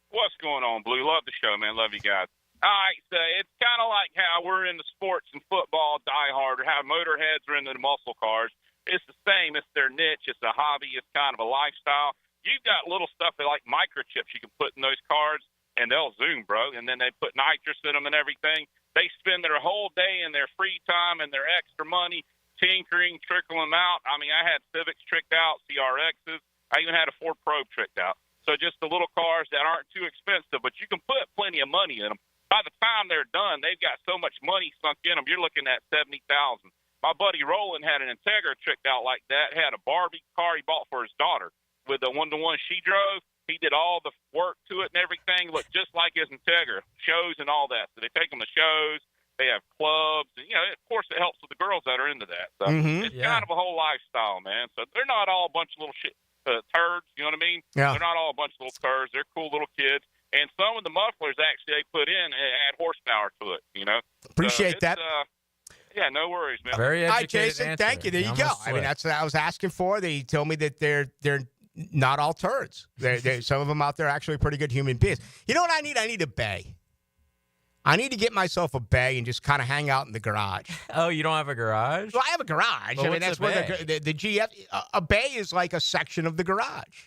What's going on, Blue? Love the show, man. Love you guys. All right, so it's kind of like how we're into sports and football diehard, or how motorheads are into the muscle cars. It's the same. It's their niche. It's a hobby. It's kind of a lifestyle. You've got little stuff that like microchips you can put in those cars, and they'll zoom, bro. And then they put nitrous in them and everything. They spend their whole day and their free time and their extra money tinkering, trickling them out. I mean, I had Civics tricked out, CRXs. I even had a Ford Probe tricked out. So just the little cars that aren't too expensive, but you can put plenty of money in them. By the time they're done, they've got so much money sunk in them, you're looking at $70,000. My buddy Roland had an Integra tricked out like that. He had a Barbie car he bought for his daughter with the one-to-one she drove. He did all the work to it and everything. Looked just like his Integra, shows and all that. So they take them to shows. They have clubs. And, you know, of course, it helps with the girls that are into that. So it's kind of a whole lifestyle, man. So they're not all a bunch of little turds, you know what I mean? Yeah. They're not all a bunch of little turds. They're cool little kids. And some of the mufflers actually they put in add horsepower to it, you know? Appreciate that. Yeah, no worries, man. Very educated All right, Jason, answer. thank you. There you go. I mean, that's what I was asking for. They told me that they're not all turds. Some of them out there are actually pretty good human beings. You know what I need? I need a bay. I need to get myself a bay and just kind of hang out in the garage. Oh, you don't have a garage? Well, I have a garage. Well, I mean, that's where the GF. A bay is like a section of the garage.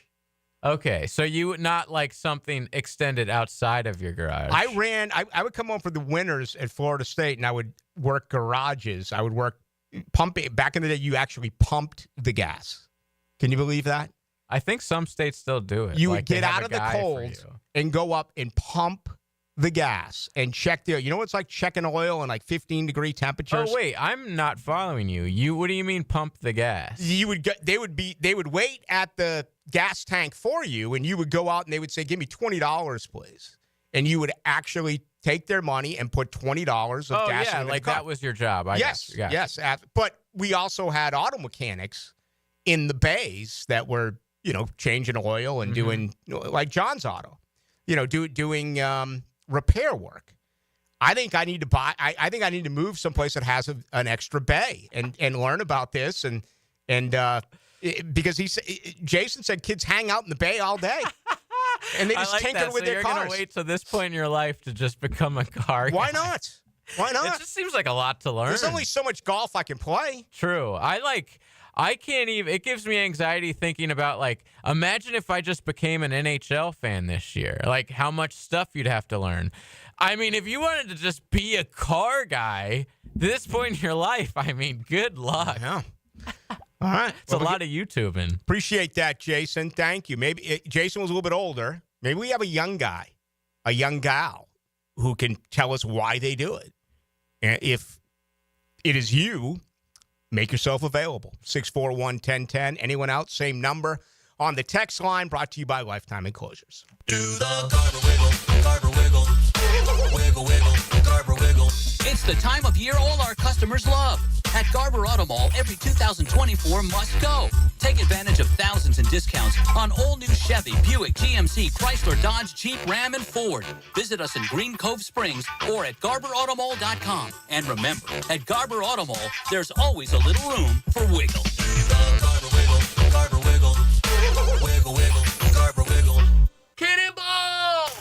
Okay, so you would not like something extended outside of your garage. I would come home for the winters at Florida State, and I would work garages. I would work pumping. Back in the day, you actually pumped the gas. Can you believe that? I think some states still do it. You Like, would they get have out a of the guy for cold you. and go up and pump the gas and check the. You know what it's like checking oil in like 15-degree temperatures? Oh wait, I'm not following you. What do you mean pump the gas? You would get, they would wait at the gas tank for you, and you would go out and they would say, "Give me $20, please," and you would actually take their money and put $20 of gas in the like car. that was your job. Yes. But we also had auto mechanics in the bays that were, changing oil and doing, like John's Auto, doing repair work. I think I need to I think I need to move someplace that has an extra bay and learn about this because Jason said kids hang out in the bay all day. And they just tinker with their cars. You're going to wait till this point in your life to just become a car guy. Why not? Why not? It just seems like a lot to learn. There's only so much golf I can play. True. I can't even, it gives me anxiety thinking about, imagine if I just became an NHL fan this year. Like, how much stuff you'd have to learn. I mean, if you wanted to just be a car guy, this point in your life, good luck. Yeah. All right. It's a lot of YouTubing. Appreciate that, Jason. Thank you. Maybe Jason was a little bit older. Maybe we have a young guy, a young gal who can tell us why they do it. And if it is you, make yourself available. 641-1010. Anyone else? Same number. On the text line, brought to you by Lifetime Enclosures. Do the Garber wiggle, Garber wiggle, wiggle, wiggle, Garber wiggle. It's the time of year all our customers love. At Garber Auto Mall, every 2024 must go. Take advantage of thousands in discounts on all new Chevy, Buick, GMC, Chrysler, Dodge, Jeep, Ram, and Ford. Visit us in Green Cove Springs or at GarberAutomall.com. And remember, at Garber Auto Mall, there's always a little room for wiggle. Garber wiggle, Garber wiggle, wiggle, wiggle, Garber wiggle. Cannonball!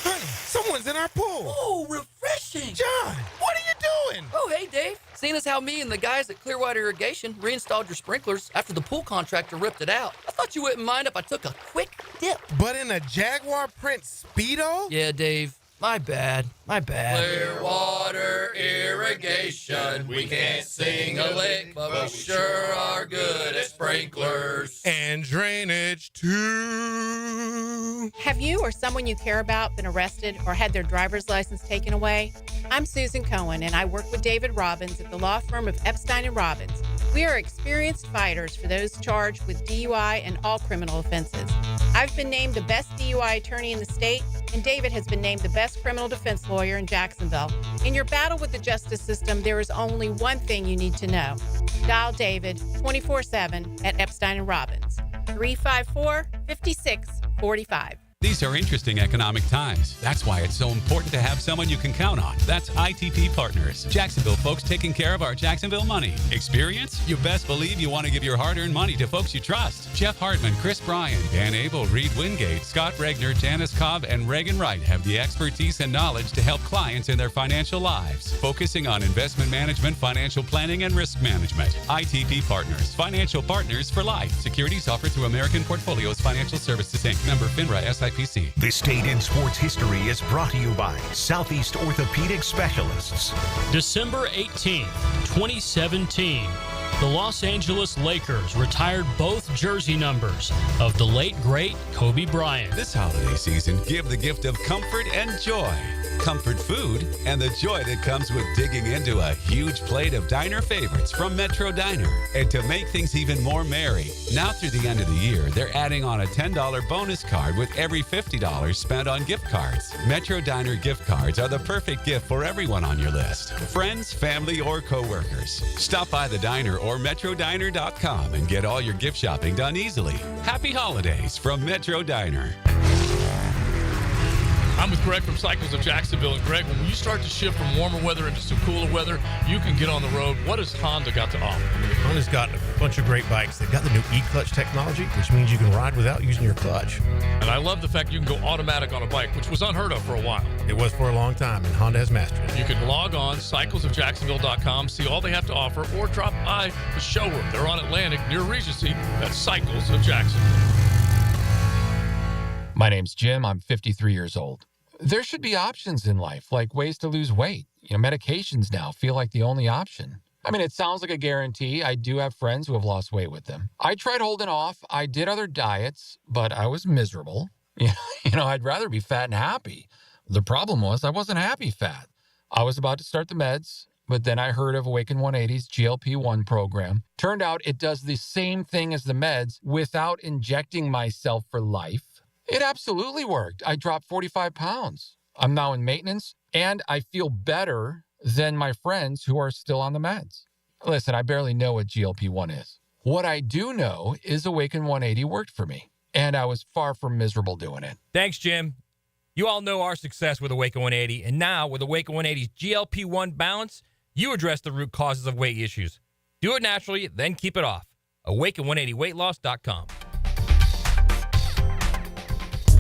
Honey, someone's in our pool. Oh, refreshing. John, what are you doing? Oh, hey, Dave. Seeing as how me and the guys at Clearwater Irrigation reinstalled your sprinklers after the pool contractor ripped it out, I thought you wouldn't mind if I took a quick dip. But in a Jaguar print Speedo? Yeah, Dave. My bad. Clearwater Irrigation. We can't sing a lick, but we sure are good at sprinklers. And drainage, too. Have you or someone you care about been arrested or had their driver's license taken away? I'm Susan Cohen, and I work with David Robbins at the law firm of Epstein & Robbins. We are experienced fighters for those charged with DUI and all criminal offenses. I've been named the best DUI attorney in the state, and David has been named the best criminal defense lawyer in Jacksonville. In your battle with the justice system, there is only one thing you need to know. Dial David 24/7 at Epstein & Robbins, 354-5645. These are interesting economic times. That's why it's so important to have someone you can count on. That's ITP Partners. Jacksonville folks taking care of our Jacksonville money. Experience? You best believe you want to give your hard-earned money to folks you trust. Jeff Hartman, Chris Bryan, Dan Abel, Reed Wingate, Scott Regner, Janice Cobb, and Reagan Wright have the expertise and knowledge to help clients in their financial lives, focusing on investment management, financial planning, and risk management. ITP Partners. Financial partners for life. Securities offered through American Portfolios Financial Services, Inc. Member FINRA SIPC. This Date in Sports History is brought to you by Southeast Orthopedic Specialists. December 18th, 2017. The Los Angeles Lakers retired both jersey numbers of the late, great Kobe Bryant. This holiday season, give the gift of comfort and joy. Comfort food and the joy that comes with digging into a huge plate of diner favorites from Metro Diner. And to make things even more merry, now through the end of the year, they're adding on a $10 bonus card with every $50 spent on gift cards. Metro Diner gift cards are the perfect gift for everyone on your list. Friends, family, or coworkers. Stop by the diner or MetroDiner.com and get all your gift shopping done easily. Happy holidays from Metro Diner. I'm with Greg from Cycles of Jacksonville. And Greg, when you start to shift from warmer weather into some cooler weather, you can get on the road. What has Honda got to offer? Honda's got a bunch of great bikes. They've got the new e-clutch technology, which means you can ride without using your clutch. And I love the fact you can go automatic on a bike, which was unheard of for a while. It was for a long time, and Honda has mastered it. You can log on, cyclesofjacksonville.com, see all they have to offer, or drop by the showroom. They're on Atlantic near Regency. That's Cycles of Jacksonville. My name's Jim. I'm 53 years old. There should be options in life, like ways to lose weight. Medications now feel like the only option. I mean, it sounds like a guarantee. I do have friends who have lost weight with them. I tried holding off. I did other diets, but I was miserable. I'd rather be fat and happy. The problem was I wasn't happy fat. I was about to start the meds, but then I heard of Awaken 180's GLP-1 program. Turned out it does the same thing as the meds without injecting myself for life. It absolutely worked. I dropped 45 pounds. I'm now in maintenance, and I feel better than my friends who are still on the meds. Listen, I barely know what GLP-1 is. What I do know is Awaken 180 worked for me, and I was far from miserable doing it. Thanks, Jim. You all know our success with Awaken 180, and now with Awaken 180's GLP-1 balance, you address the root causes of weight issues. Do it naturally, then keep it off. Awaken180weightloss.com.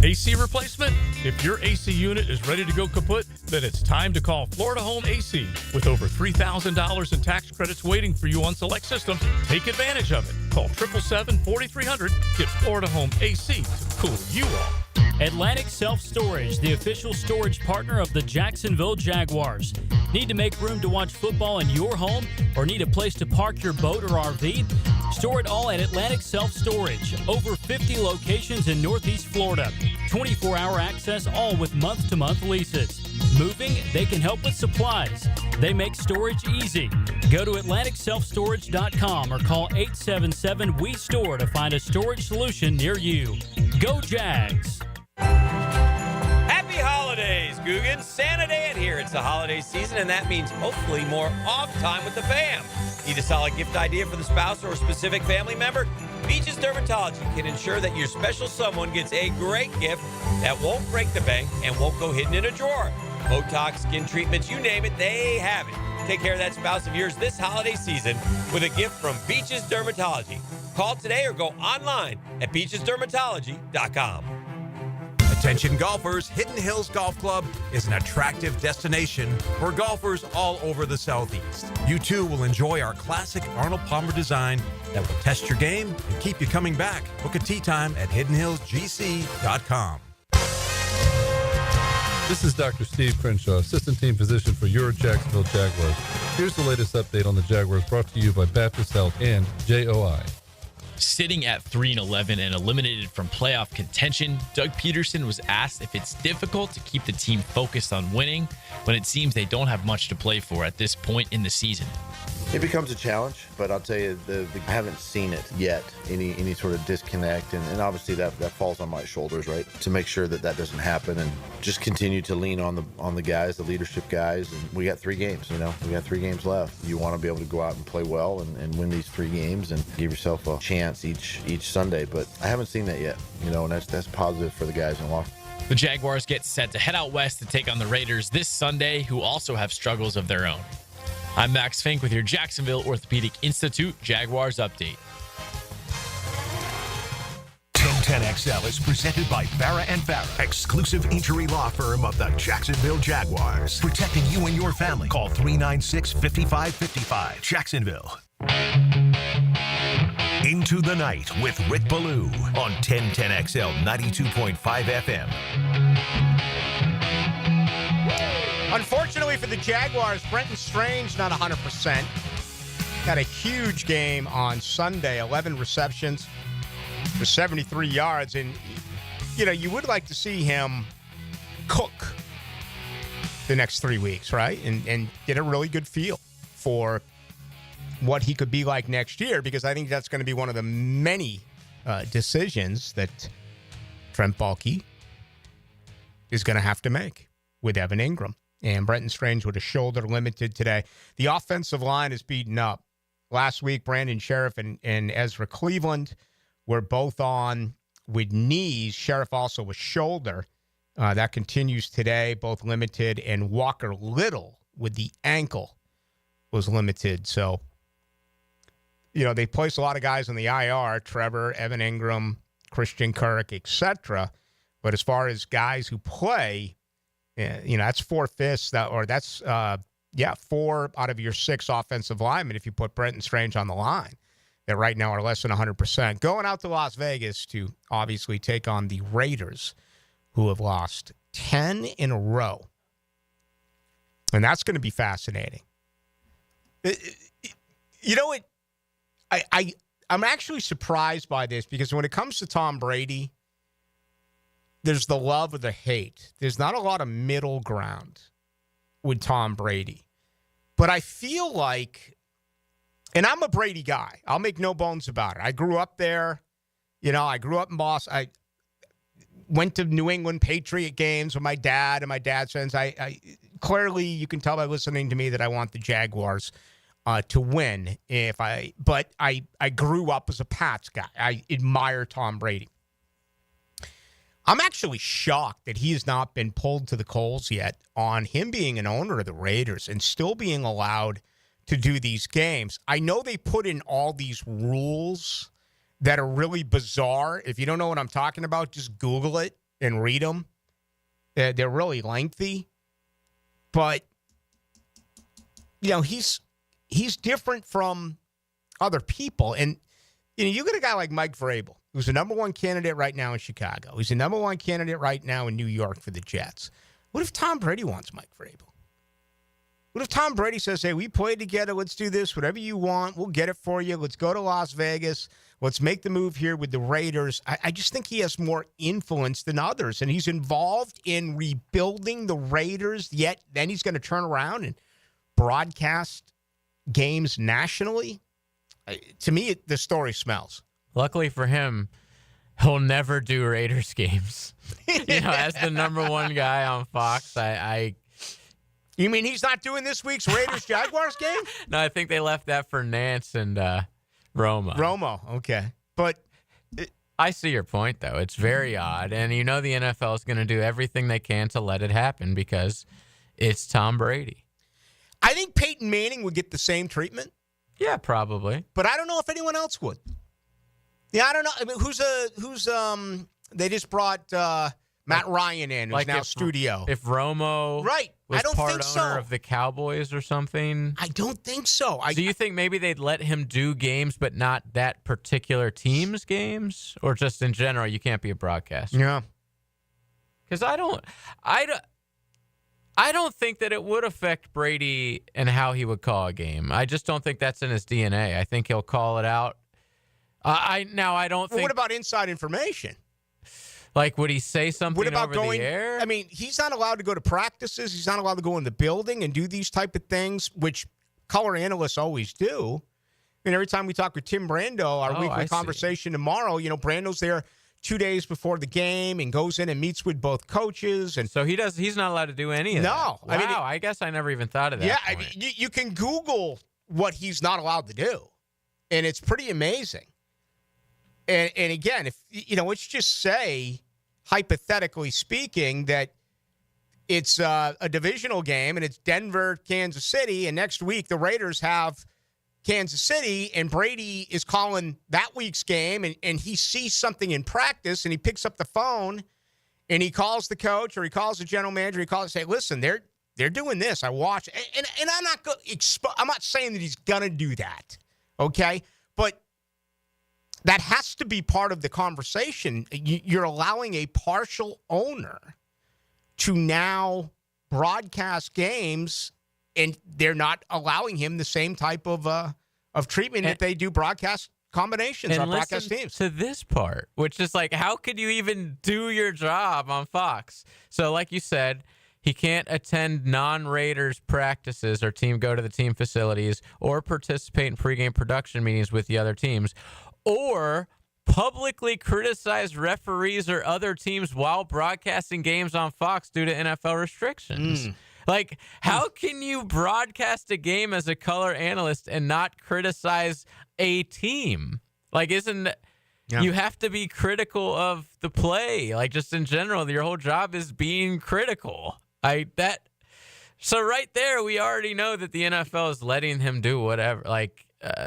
AC replacement? If your AC unit is ready to go kaput, then it's time to call Florida Home AC. With over $3,000 in tax credits waiting for you on select systems, take advantage of it. Call 777-4300. Get Florida Home AC to cool you off. Atlantic Self-Storage, the official storage partner of the Jacksonville Jaguars. Need to make room to watch football in your home or need a place to park your boat or RV? Store it all at Atlantic Self-Storage. Over 50 locations in Northeast Florida. 24-hour access, all with month-to-month leases. Moving? They can help with supplies. They make storage easy. Go to AtlanticSelfStorage.com or call 877-WE-STORE to find a storage solution near you. Go Jags! Happy holidays, Googans. Santa Dan here. It's the holiday season, and that means hopefully more off time with the fam. Need a solid gift idea for the spouse or a specific family member? Beaches Dermatology can ensure that your special someone gets a great gift that won't break the bank and won't go hidden in a drawer. Botox, skin treatments, you name it, they have it. Take care of that spouse of yours this holiday season with a gift from Beaches Dermatology. Call today or go online at beachesdermatology.com. Attention golfers, Hidden Hills Golf Club is an attractive destination for golfers all over the Southeast. You too will enjoy our classic Arnold Palmer design that will test your game and keep you coming back. Book a tee time at hiddenhillsgc.com. This is Dr. Steve Crenshaw, Assistant Team Physician for your Jacksonville Jaguars. Here's the latest update on the Jaguars brought to you by Baptist Health and JOI. Sitting at 3-11 and eliminated from playoff contention, Doug Peterson was asked if it's difficult to keep the team focused on winning when it seems they don't have much to play for at this point in the season. It becomes a challenge, but I'll tell you, I haven't seen it yet, any sort of disconnect, and obviously that falls on my shoulders, right, to make sure that doesn't happen and just continue to lean on the guys, the leadership guys. And we got 3 games, we got 3 games left. You want to be able to go out and play well and win these 3 games and give yourself a chance each Sunday, but I haven't seen that yet, and that's positive for the guys in the locker room. The Jaguars get set to head out west to take on the Raiders this Sunday, who also have struggles of their own. I'm Max Fink with your Jacksonville Orthopedic Institute Jaguars Update. 1010XL is presented by Farah & Farah, exclusive injury law firm of the Jacksonville Jaguars. Protecting you and your family. Call 396-5555. Jacksonville. Into the Night with Rick Ballou on 1010XL 92.5 FM. Unfortunately for the Jaguars, Brenton Strange not 100%. Had a huge game on Sunday, 11 receptions for 73 yards. And, you would like to see him cook the next 3 weeks, right? And get a really good feel for what he could be like next year, because I think that's going to be one of the many decisions that Trent Baalke is going to have to make with Evan Ingram. And Brenton Strange with a shoulder limited today. The offensive line is beaten up. Last week, Brandon Sheriff and Ezra Cleveland were both on with knees. Sheriff also with shoulder. That continues today, both limited. And Walker Little with the ankle was limited. So, they placed a lot of guys on the IR, Trevor, Evan Ingram, Christian Kirk, etc. But as far as guys who play, that's 4/5. That's 4 out of your 6 offensive linemen if you put Brenton Strange on the line that right now are less than 100%. Going out to Las Vegas to obviously take on the Raiders who have lost 10 in a row. And that's going to be fascinating. You know what? I'm actually surprised by this because when it comes to Tom Brady, there's the love or the hate. There's not a lot of middle ground with Tom Brady. But I feel like, and I'm a Brady guy. I'll make no bones about it. I grew up there. You know, I grew up in Boston. I went to New England Patriot games with my dad and my dad's friends. I clearly, you can tell by listening to me that I want the Jaguars to win. But I grew up as a Pats guy. I admire Tom Brady. I'm actually shocked that he has not been pulled to the coals yet on him being an owner of the Raiders and still being allowed to do these games. I know they put in all these rules that are really bizarre. If you don't know what I'm talking about, just Google it and read them. They're really lengthy. But, you know, he's different from other people. And, you know, you get a guy like Mike Vrabel, who's the number one candidate right now in Chicago. He's the number one candidate right now in New York for the Jets. What if Tom Brady wants Mike Vrabel? What if Tom Brady says, hey, we played together. Let's do this. Whatever you want, we'll get it for you. Let's go to Las Vegas. Let's make the move here with the Raiders. I just think he has more influence than others, and he's involved in rebuilding the Raiders, yet then he's going to turn around and broadcast games nationally. To me, the story smells. Luckily for him, he'll never do Raiders games. You know, as the number one guy on Fox, You mean he's not doing this week's Raiders-Jaguars game? No, I think they left that for Nance and Romo. Romo, okay. But I see your point, though. It's very odd. And you know the NFL is going to do everything they can to let it happen because it's Tom Brady. I think Peyton Manning would get the same treatment. Yeah, probably. But I don't know if anyone else would. Yeah, I don't know. I mean, they just brought Matt Ryan in, who's now studio. If Romo was I don't part think owner so. of the Cowboys or something. I don't think so. Do you think maybe they'd let him do games, but not that particular team's games? Or just in general, you can't be a broadcaster? Yeah. Because I don't think that it would affect Brady and how he would call a game. I just don't think that's in his DNA. I think he'll call it out. I don't think. What about inside information? Like, would he say something What about over going? the air? I mean, he's not allowed to go to practices. He's not allowed to go in the building and do these type of things, which color analysts always do. I mean, every time we talk with Tim Brando, our weekly conversation tomorrow, you know, Brando's there 2 days before the game and goes in and meets with both coaches. And so he's not allowed to do any of that. No. Wow, I guess I never even thought of that. Yeah, point. I mean, you can Google what he's not allowed to do, and it's pretty amazing. And again, if you know, let's just say, hypothetically speaking, that it's a divisional game and it's Denver, Kansas City, and next week the Raiders have Kansas City, and Brady is calling that week's game, and he sees something in practice, and he picks up the phone, and he calls the coach or he calls the general manager. He calls and say, "Listen, they're doing this. I watch," and I'm not I'm not saying that he's gonna do that, okay, but that has to be part of the conversation. You're allowing a partial owner to now broadcast games, and they're not allowing him the same type of treatment that they do broadcast combinations on broadcast teams. To this part, which is like, how could you even do your job on Fox? So, like you said, he can't attend non-Raiders practices or go to the team facilities or participate in pregame production meetings with the other teams, or publicly criticize referees or other teams while broadcasting games on Fox due to NFL restrictions. Like, how can you broadcast a game as a color analyst and not criticize a team? Like, you have to be critical of the play. Like, just in general, your whole job is being critical. So right there, we already know that the NFL is letting him do whatever. Like,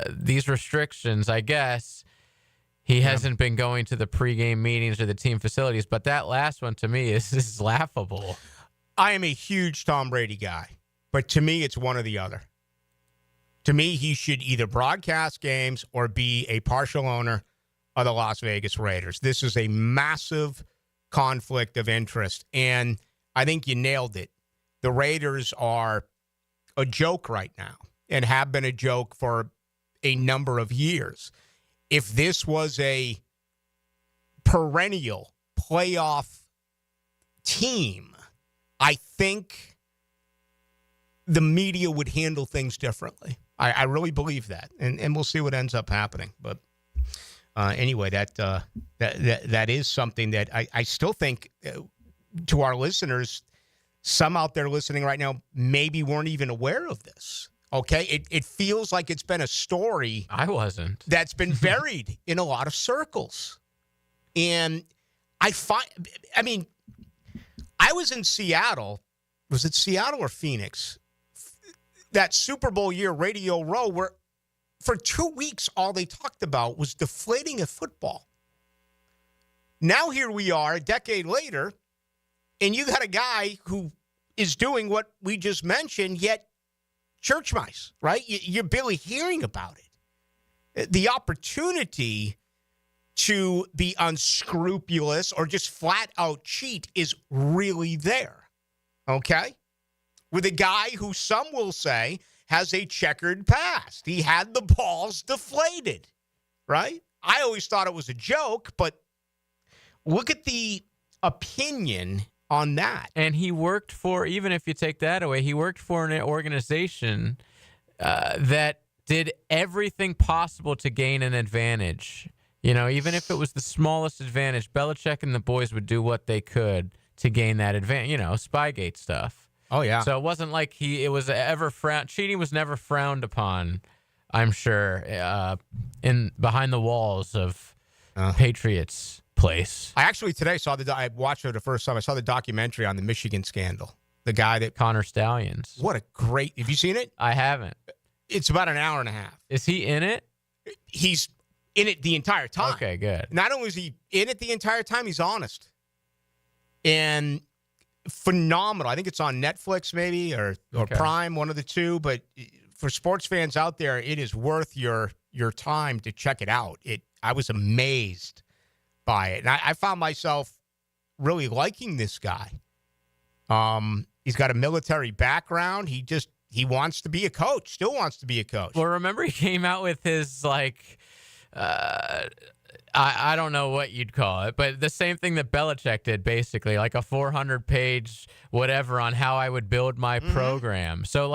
these restrictions, I guess. He hasn't been going to the pregame meetings or the team facilities, but that last one to me is laughable. I am a huge Tom Brady guy, but to me, it's one or the other. To me, he should either broadcast games or be a partial owner of the Las Vegas Raiders. This is a massive conflict of interest. And I think you nailed it. The Raiders are a joke right now and have been a joke for a number of years. If this was a perennial playoff team, I think the media would handle things differently. I really believe that, and we'll see what ends up happening. But anyway, that is something that I still think to our listeners, some out there listening right now maybe weren't even aware of this. Okay, it feels like it's been a story. I wasn't. That's been buried in a lot of circles, and I was in Seattle. Was it Seattle or Phoenix? That Super Bowl year, Radio Row, where for 2 weeks all they talked about was deflating a football. Now here we are, a decade later, and you got a guy who is doing what we just mentioned, yet church mice, right? You're barely hearing about it. The opportunity to be unscrupulous or just flat out cheat is really there, okay? With a guy who some will say has a checkered past. He had the balls deflated, right? I always thought it was a joke, but look at the opinion on that. And he worked for, even if you take that away, he worked for an organization that did everything possible to gain an advantage. You know, even if it was the smallest advantage, Belichick and the boys would do what they could to gain that advantage. You know, Spygate stuff. Oh, yeah. So it wasn't like cheating was never frowned upon, I'm sure, behind the walls of Patriots place. I actually today I watched it the first time. I saw the documentary on the Michigan scandal. The guy that Connor Stallions. What a great. Have you seen it? I haven't. It's about an hour and a half. Is he in it? He's in it the entire time. Okay, good. Not only is he in it the entire time, he's honest. And phenomenal. I think it's on Netflix maybe or Prime, one of the two. But for sports fans out there, it is worth your time to check it out. I was amazed by it. And I found myself really liking this guy. He's got a military background. He wants to be a coach, still wants to be a coach. Well, remember he came out with his, I don't know what you'd call it, but the same thing that Belichick did, basically, like a 400-page whatever on how I would build my program. So,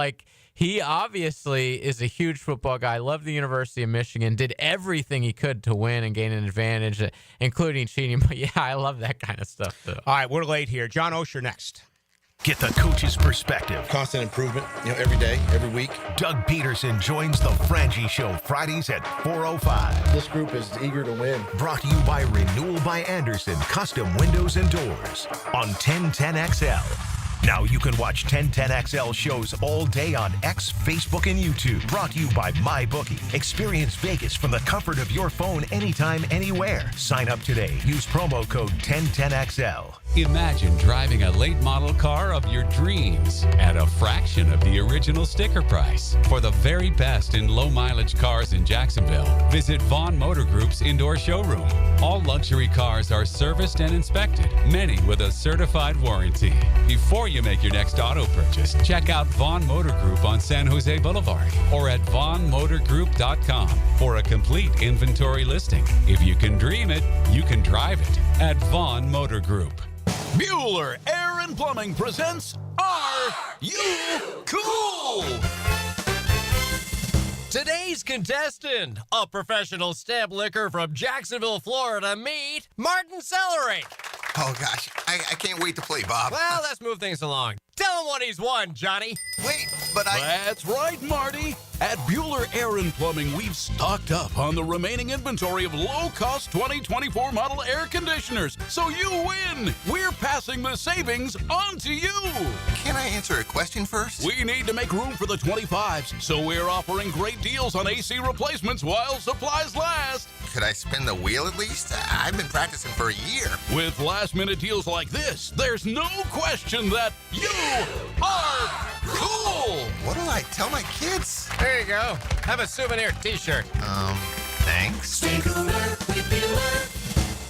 he obviously is a huge football guy, loved the University of Michigan, did everything he could to win and gain an advantage, including cheating. But, yeah, I love that kind of stuff, too. All right, we're late here. John Osher next. Get the coach's perspective. Constant improvement, every day, every week. Doug Peterson joins the Frangie Show Fridays at 4:05. This group is eager to win. Brought to you by Renewal by Anderson, custom windows and doors on 1010XL. Now you can watch 1010XL shows all day on X, Facebook, and YouTube. Brought to you by MyBookie. Experience Vegas from the comfort of your phone anytime, anywhere. Sign up today. Use promo code 1010XL. Imagine driving a late model car of your dreams at a fraction of the original sticker price. For the very best in low mileage cars in Jacksonville, visit Vaughn Motor Group's indoor showroom. All luxury cars are serviced and inspected, many with a certified warranty. Before you make your next auto purchase, check out Vaughn Motor Group on San Jose Boulevard or at vaughnmotorgroup.com for a complete inventory listing. If you can dream it, you can drive it at Vaughn Motor Group. Bueller Air and Plumbing presents Are You Cool? Today's contestant, a professional stamp licker from Jacksonville, Florida, meet Martin Celery. Oh, gosh. I can't wait to play, Bob. Well, let's move things along. Tell him what he's won, Johnny. Wait, but That's right, Marty. At Bueller Air and Plumbing, we've stocked up on the remaining inventory of low-cost 2024 model air conditioners. So you win. We're passing the savings on to you. Can I answer a question first? We need to make room for the 25s, so we're offering great deals on AC replacements while supplies last. Could I spin the wheel at least? I've been practicing for a year. With last-minute deals like this, there's no question that you are cool. What do I tell my kids? There you go. Have a souvenir t-shirt. Thanks. Stay cooler with Bueller.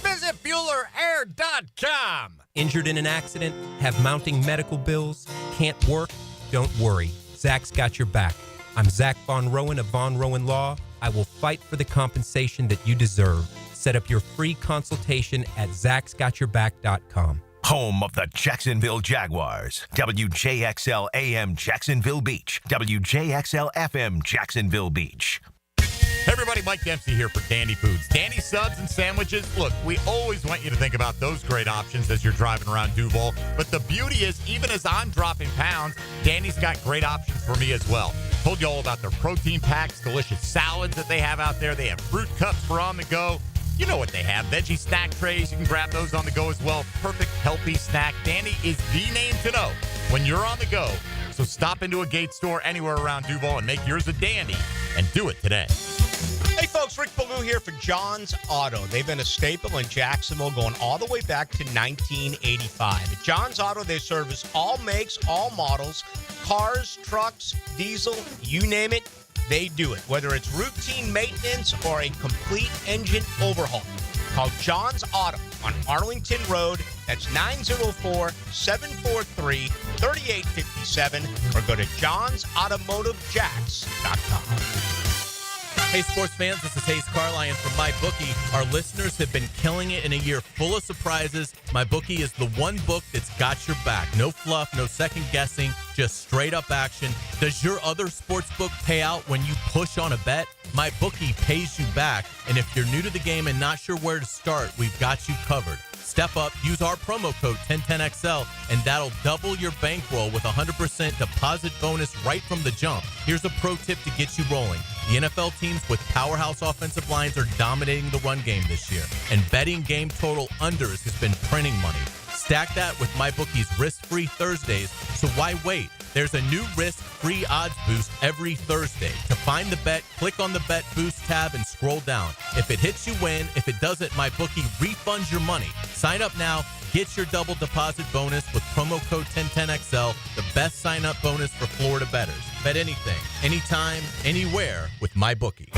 Visit BuellerAir.com Jaguar.com. Injured in an accident? Have mounting medical bills? Can't work? Don't worry. Zach's got your back. I'm Zach Von Rowan of Von Rowan Law. I will fight for the compensation that you deserve. Set up your free consultation at zachsgotyourback.com. Home of the Jacksonville Jaguars. WJXL AM Jacksonville Beach. WJXL FM Jacksonville Beach. Hey everybody, Mike Dempsey here for Dandy Foods. Dandy subs and sandwiches. Look, we always want you to think about those great options as you're driving around Duval. But the beauty is, even as I'm dropping pounds, Dandy's got great options for me as well. Told you all about their protein packs, delicious salads that they have out there. They have fruit cups for on the go. You know what they have. Veggie snack trays. You can grab those on the go as well. Perfect, healthy snack. Dandy is the name to know when you're on the go. So stop into a Gate store anywhere around Duval and make yours a Dandy. And do it today. Hey, folks, Rick Ballou here for John's Auto. They've been a staple in Jacksonville going all the way back to 1985. At John's Auto, they service all makes, all models, cars, trucks, diesel, you name it. They do it, whether it's routine maintenance or a complete engine overhaul. Call John's Auto on Arlington Road. That's 904-743-3857 or go to johnsautomotivejacks.com. Hey, sports fans, this is Hayes Carline from MyBookie. Our listeners have been killing it in a year full of surprises. MyBookie is the one book that's got your back. No fluff, no second guessing, just straight up action. Does your other sports book pay out when you push on a bet? MyBookie pays you back. And if you're new to the game and not sure where to start, we've got you covered. Step up, use our promo code 1010XL, and that'll double your bankroll with a 100% deposit bonus right from the jump. Here's a pro tip to get you rolling. The NFL teams with powerhouse offensive lines are dominating the run game this year, and betting game total unders has been printing money. Stack that with MyBookie's risk-free Thursdays, so why wait? There's a new risk-free odds boost every Thursday. To find the bet, click on the Bet Boost tab and scroll down. If it hits, you win. If it doesn't, MyBookie refunds your money. Sign up now. Get your double deposit bonus with promo code 1010XL, the best sign-up bonus for Florida bettors. Bet anything, anytime, anywhere with MyBookie.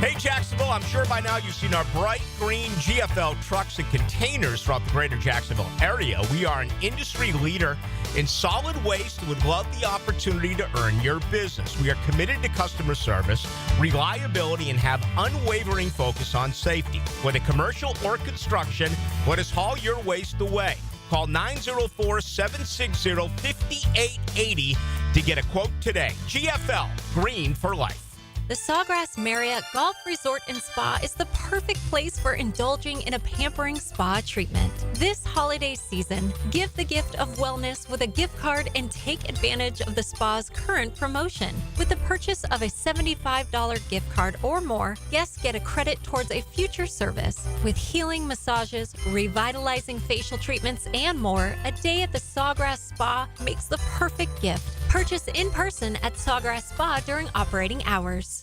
Hey, Jacksonville, I'm sure by now you've seen our bright green GFL trucks and containers throughout the greater Jacksonville area. We are an industry leader in solid waste and would love the opportunity to earn your business. We are committed to customer service, reliability, and have unwavering focus on safety. Whether commercial or construction, let us haul your waste away. Call 904-760-5880 to get a quote today. GFL, green for life. The Sawgrass Marriott Golf Resort and Spa is the perfect place for indulging in a pampering spa treatment. This holiday season, give the gift of wellness with a gift card and take advantage of the spa's current promotion. With the purchase of a $75 gift card or more, guests get a credit towards a future service. With healing massages, revitalizing facial treatments, and more, a day at the Sawgrass Spa makes the perfect gift. Purchase in person at Sawgrass Spa during operating hours.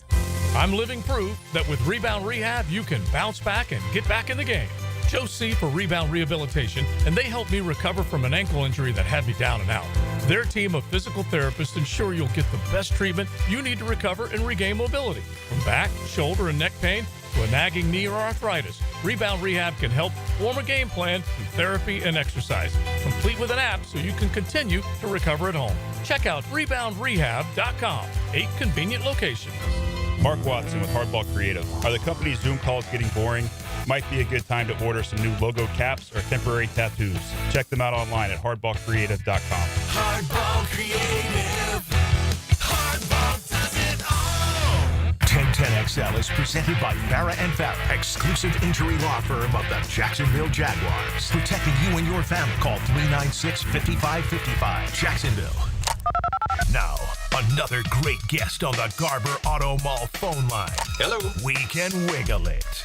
I'm living proof that with Rebound Rehab, you can bounce back and get back in the game. Joe C. for Rebound Rehabilitation, and they helped me recover from an ankle injury that had me down and out. Their team of physical therapists ensure you'll get the best treatment you need to recover and regain mobility. From back, shoulder, and neck pain to a nagging knee or arthritis, Rebound Rehab can help form a game plan through therapy and exercise, complete with an app so you can continue to recover at home. Check out reboundrehab.com. 8 convenient locations. Mark Watson with Hardball Creative. Are the company's Zoom calls getting boring? Might be a good time to order some new logo caps or temporary tattoos. Check them out online at hardballcreative.com. Hardball Creative. Hardball does it all. 1010XL is presented by Farah & Farah, exclusive injury law firm of the Jacksonville Jaguars. Protecting you and your family. Call 396-5555. Jacksonville. Now, another great guest on the Garber Auto Mall phone line. Hello. We can wiggle it.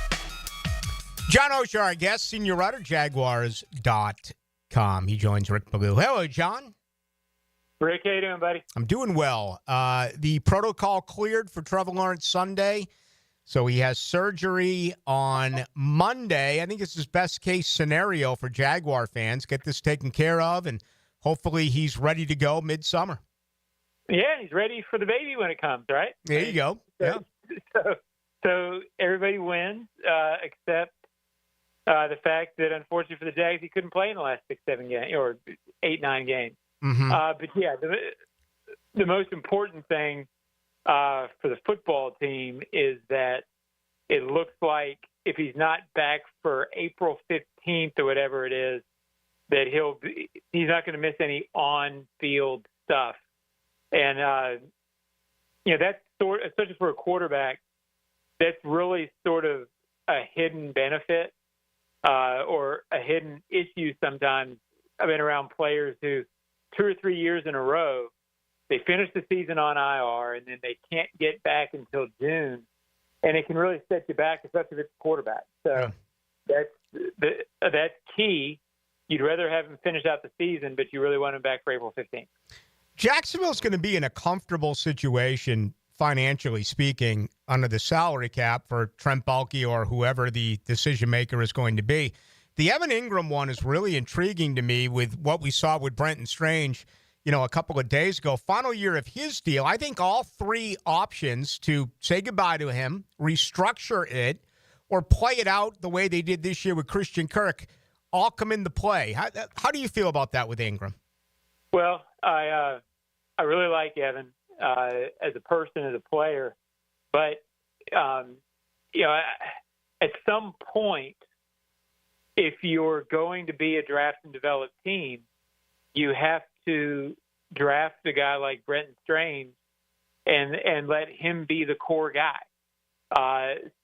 John Osher, our guest, senior writer, Jaguars.com. He joins Rick Ballou. Hello, John. Rick, how you doing, buddy? I'm doing well. The protocol cleared for Trevor Lawrence Sunday, so he has surgery on Monday. I think it's his best case scenario for Jaguar fans. Get this taken care of, and hopefully he's ready to go midsummer. Yeah, he's ready for the baby when it comes, right? There you go. Yeah. So everybody wins except The fact that, unfortunately for the Jags, he couldn't play in the last 6-7 games or 8-9 games. Mm-hmm. But yeah, the most important thing for the football team is that it looks like if he's not back for April 15th or whatever it is, that he's not going to miss any on-field stuff. And that's especially for a quarterback, that's really sort of a hidden benefit or a hidden issue sometimes. I've been around players who 2 or 3 years in a row, they finish the season on IR and then they can't get back until June, and it can really set you back, especially if it's a quarterback. So that's key. You'd rather have him finish out the season, but you really want him back for April 15th. Jacksonville's going to be in a comfortable situation, financially speaking, under the salary cap for Trent Baalke or whoever the decision maker is going to be. The Evan Ingram one is really intriguing to me with what we saw with Brenton Strange, a couple of days ago. Final year of his deal. I think all three options to say goodbye to him, restructure it, or play it out the way they did this year with Christian Kirk all come into play. How do you feel about that with Ingram? Well, I really like Evan as a person, as a player, but at some point, if you're going to be a draft and develop team, you have to draft a guy like Brenton Strange and let him be the core guy.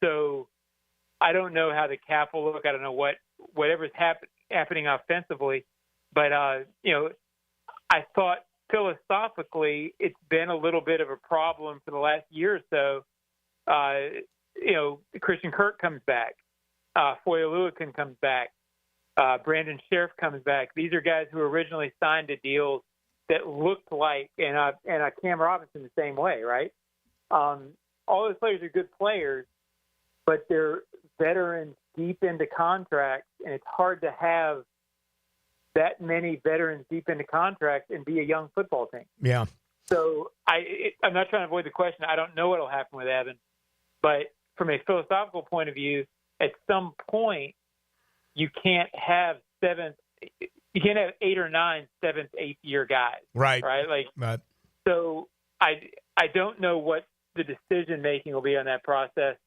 So I don't know how the cap will look. I don't know whatever's happening offensively, but I thought philosophically it's been a little bit of a problem for the last year or so. Christian Kirk comes back, Foye Oluokun comes back, Brandon Sheriff comes back. These are guys who originally signed to deals that looked like, and Cam Robinson the same way, right? All those players are good players, but they're veterans deep into contracts, and it's hard to have that many veterans deep into contracts and be a young football team. Yeah. So I'm not trying to avoid the question. I don't know what will happen with Evan, but from a philosophical point of view, at some point you can't have 8 or 9 7th, 8th year guys. Right. Right. Right. So I don't know what the decision making will be on that process,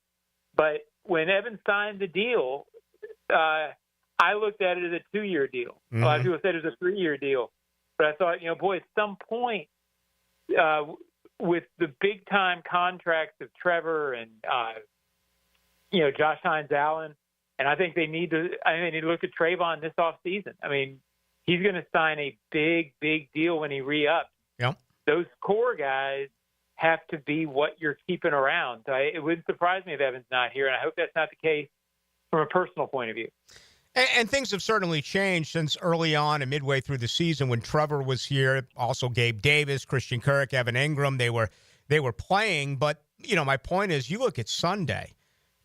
but when Evan signed the deal, I looked at it as a 2-year deal. Mm-hmm. A lot of people said it was a 3-year deal, but I thought, at some point, with the big time contracts of Trevor and Josh Hines Allen, and I think they need to look at Trayvon this offseason. I mean, he's going to sign a big deal when he re-ups. Yep. Those core guys have to be what you're keeping around. So it wouldn't surprise me if Evan's not here, and I hope that's not the case from a personal point of view. And things have certainly changed since early on and midway through the season when Trevor was here. Also, Gabe Davis, Christian Kirk, Evan Ingram, they were playing. But my point is, you look at Sunday,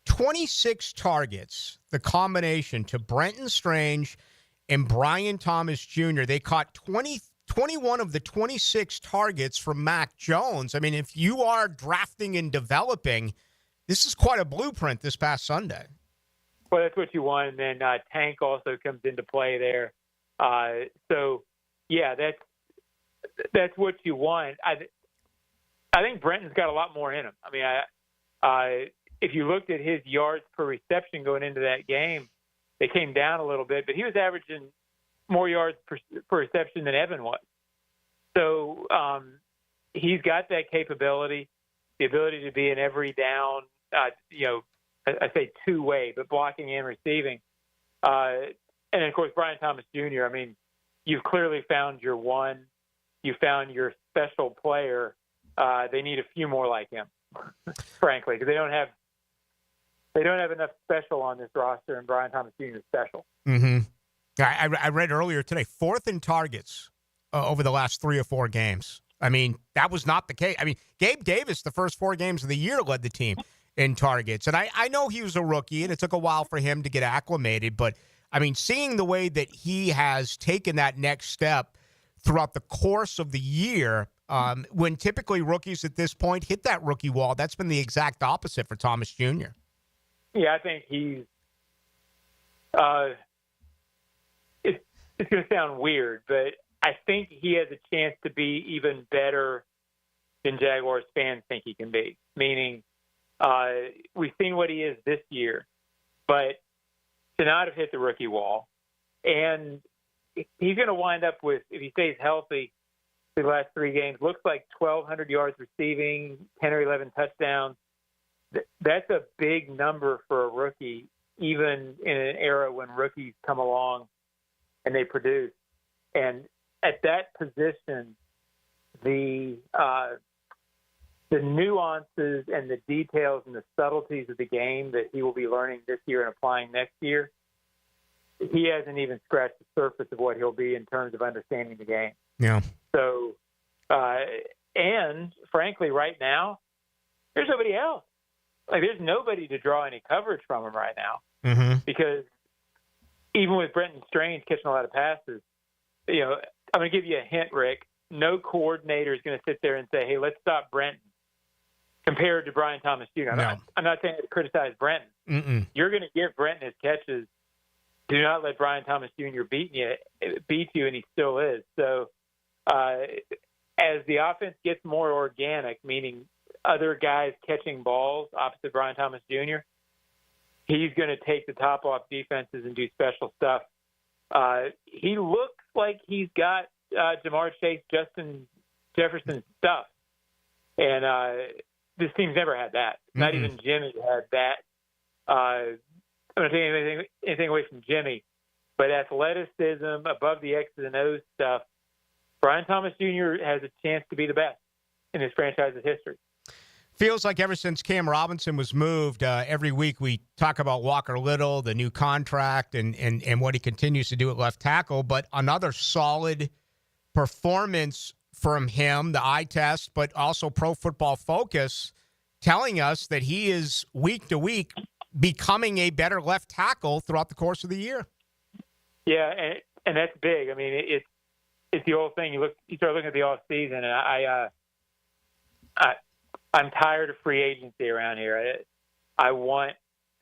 26 targets, the combination to Brenton Strange and Brian Thomas Jr. They caught 21 of the 26 targets from Mac Jones. I mean, if you are drafting and developing, this is quite a blueprint this past Sunday. Well, that's what you want, and then Tank also comes into play there. So, yeah, that's what you want. I think Brenton's got a lot more in him. I mean, if you looked at his yards per reception going into that game, they came down a little bit, but he was averaging more yards per reception than Evan was. So he's got that capability, the ability to be in every down, I say two-way, but blocking and receiving. And, of course, Brian Thomas Jr., I mean, you've clearly found your one. You found your special player. They need a few more like him, frankly, because they don't have enough special on this roster, and Brian Thomas Jr. is special. Mm-hmm. I read earlier today, 4th in targets over the last 3 or 4 games. I mean, that was not the case. I mean, Gabe Davis, the first 4 games of the year, led the team in targets. And I know he was a rookie, and it took a while for him to get acclimated. But, I mean, seeing the way that he has taken that next step throughout the course of the year, when typically rookies at this point hit that rookie wall, that's been the exact opposite for Thomas Jr. Yeah, I think he's It's going to sound weird, but I think he has a chance to be even better than Jaguars fans think he can be. Meaning, we've seen what he is this year, but to not have hit the rookie wall, and he's going to wind up with, if he stays healthy, the last 3 games, looks like 1,200 yards receiving, 10 or 11 touchdowns. That's a big number for a rookie, even in an era when rookies come along and they produce. And at that position, the nuances and the details and the subtleties of the game that he will be learning this year and applying next year, he hasn't even scratched the surface of what he'll be in terms of understanding the game. Yeah. So, and frankly, right now, there's nobody else. Like, there's nobody to draw any coverage from him right now, because even with Brenton Strange catching a lot of passes, I'm going to give you a hint, Rick. No coordinator is going to sit there and say, "Hey, let's stop Brenton," compared to Brian Thomas Jr. I'm not saying to criticize Brenton. You're going to give Brenton his catches. Do not let Brian Thomas Jr. beat you, and he still is. So, as the offense gets more organic, meaning other guys catching balls opposite Brian Thomas Jr., he's going to take the top off defenses and do special stuff. He looks like he's got Jamar Chase, Justin Jefferson stuff. And this team's never had that. Not even Jimmy had that. I'm not taking anything away from Jimmy, but athleticism, above the X's and O's stuff, Brian Thomas Jr. has a chance to be the best in his franchise's history. Feels like ever since Cam Robinson was moved, every week we talk about Walker Little, the new contract, and what he continues to do at left tackle. But another solid performance from him, the eye test, but also Pro Football Focus, telling us that he is week to week becoming a better left tackle throughout the course of the year. Yeah, and that's big. I mean, it's the old thing. You start looking at the off season, and I'm tired of free agency around here. I want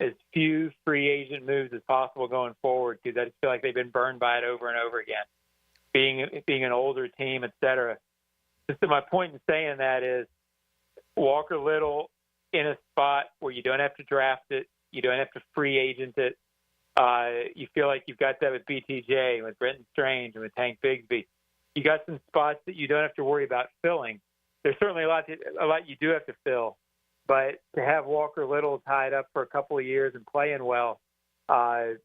as few free agent moves as possible going forward, because I just feel like they've been burned by it over and over again. Being an older team, et cetera. So my point in saying that is Walker Little in a spot where you don't have to draft it, you don't have to free agent it. You feel like you've got that with BTJ, with Brenton Strange, and with Tank Bigsby. You got some spots that you don't have to worry about filling. There's certainly a lot you do have to fill, but to have Walker Little tied up for a couple of years and playing well, I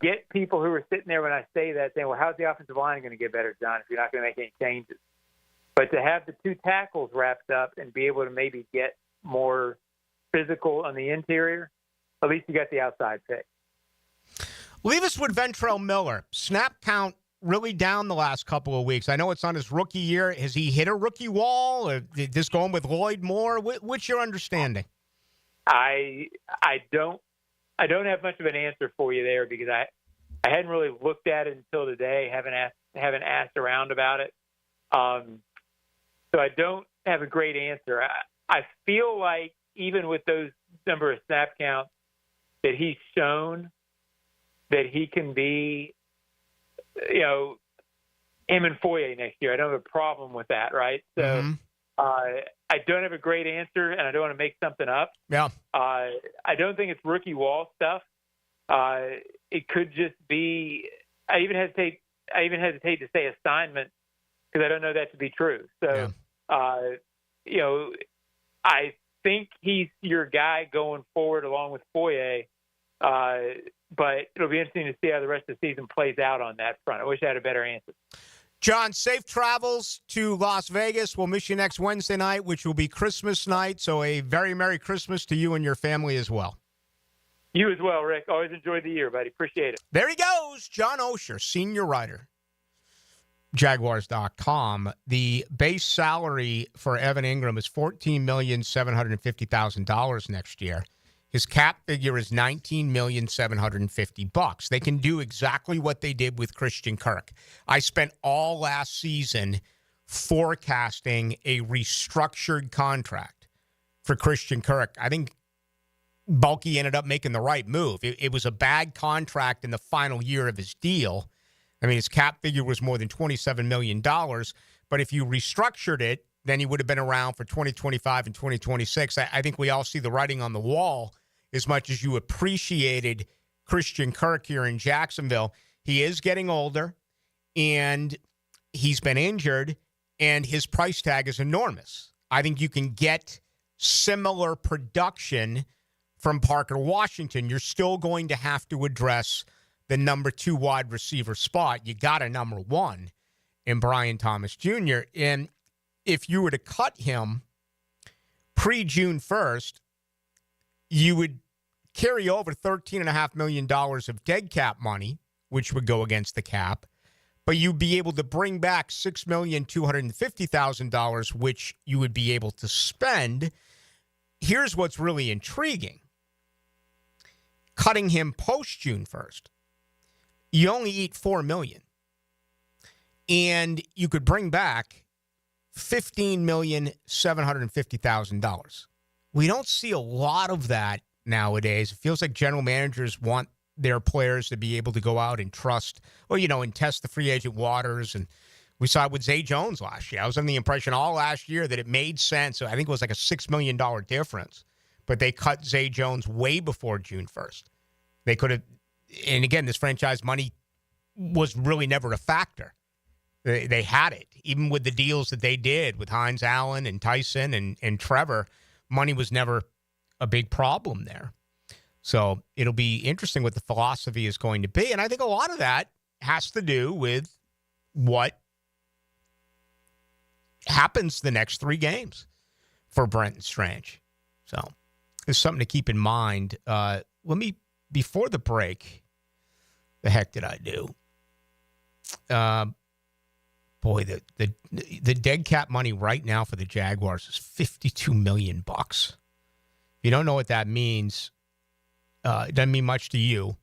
get people who are sitting there when I say that saying, well, how's the offensive line going to get better, John, if you're not going to make any changes? But to have the 2 tackles wrapped up and be able to maybe get more physical on the interior, at least you got the outside pick. Leave us with Ventrell Miller. Snap count really down the last couple of weeks. I know it's on his rookie year. Has he hit a rookie wall? Or just going with Lloyd Moore? What's your understanding? I don't have much of an answer for you there, because I hadn't really looked at it until today. Haven't asked around about it. So I don't have a great answer. I feel like even with those number of snap counts that he's shown that he can be, him and Foye next year. I don't have a problem with that, right? So I don't have a great answer, and I don't want to make something up. Yeah. I don't think it's rookie wall stuff. It could just be. I even hesitate to say assignment, because I don't know that to be true. So, I think he's your guy going forward along with Foye. But it'll be interesting to see how the rest of the season plays out on that front. I wish I had a better answer. John, safe travels to Las Vegas. We'll miss you next Wednesday night, which will be Christmas night. So a very Merry Christmas to you and your family as well. You as well, Rick. Always enjoy the year, buddy. Appreciate it. There he goes, John Osher, senior writer. Jaguars.com. The base salary for Evan Ingram is $14,750,000 next year. His cap figure is $19,750,000. They can do exactly what they did with Christian Kirk. I spent all last season forecasting a restructured contract for Christian Kirk. I think Bulky ended up making the right move. It was a bad contract in the final year of his deal. I mean, his cap figure was more than $27 million. But if you restructured it, then he would have been around for 2025 and 2026. I think we all see the writing on the wall as much as you appreciated Christian Kirk here in Jacksonville. He is getting older, and he's been injured, and his price tag is enormous. I think you can get similar production from Parker Washington. You're still going to have to address the number 2 wide receiver spot. You got a number 1 in Brian Thomas Jr. And if you were to cut him pre-June 1st, you would carry over $13.5 million of dead cap money, which would go against the cap, but you'd be able to bring back $6,250,000, which you would be able to spend. Here's what's really intriguing. Cutting him post-June 1st, you only eat $4 million. And you could bring back $15,750,000. We don't see a lot of that nowadays. It feels like general managers want their players to be able to go out and trust, and test the free agent waters. And we saw it with Zay Jones last year. I was under the impression all last year that it made sense. I think it was like a $6 million difference. But they cut Zay Jones way before June 1st. They could have, and again, this franchise money was really never a factor. They had it. Even with the deals that they did with Hines Allen and Tyson and Trevor, money was never a big problem there. So it'll be interesting what the philosophy is going to be. And I think a lot of that has to do with what happens the next 3 games for Brenton Strange. So there's something to keep in mind. Before the break, the heck did I do? The dead cap money right now for the Jaguars is $52 million. If you don't know what that means, it doesn't mean much to you.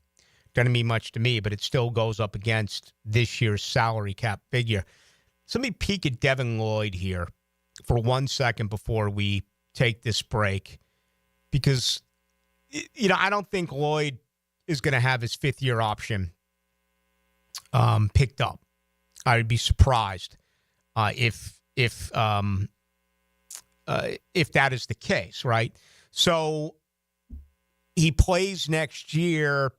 Doesn't mean much to me, but it still goes up against this year's salary cap figure. So let me peek at Devin Lloyd here for 1 second before we take this break, because I don't think Lloyd is going to have his 5th-year option picked up. I would be surprised if that is the case, right? So he plays next year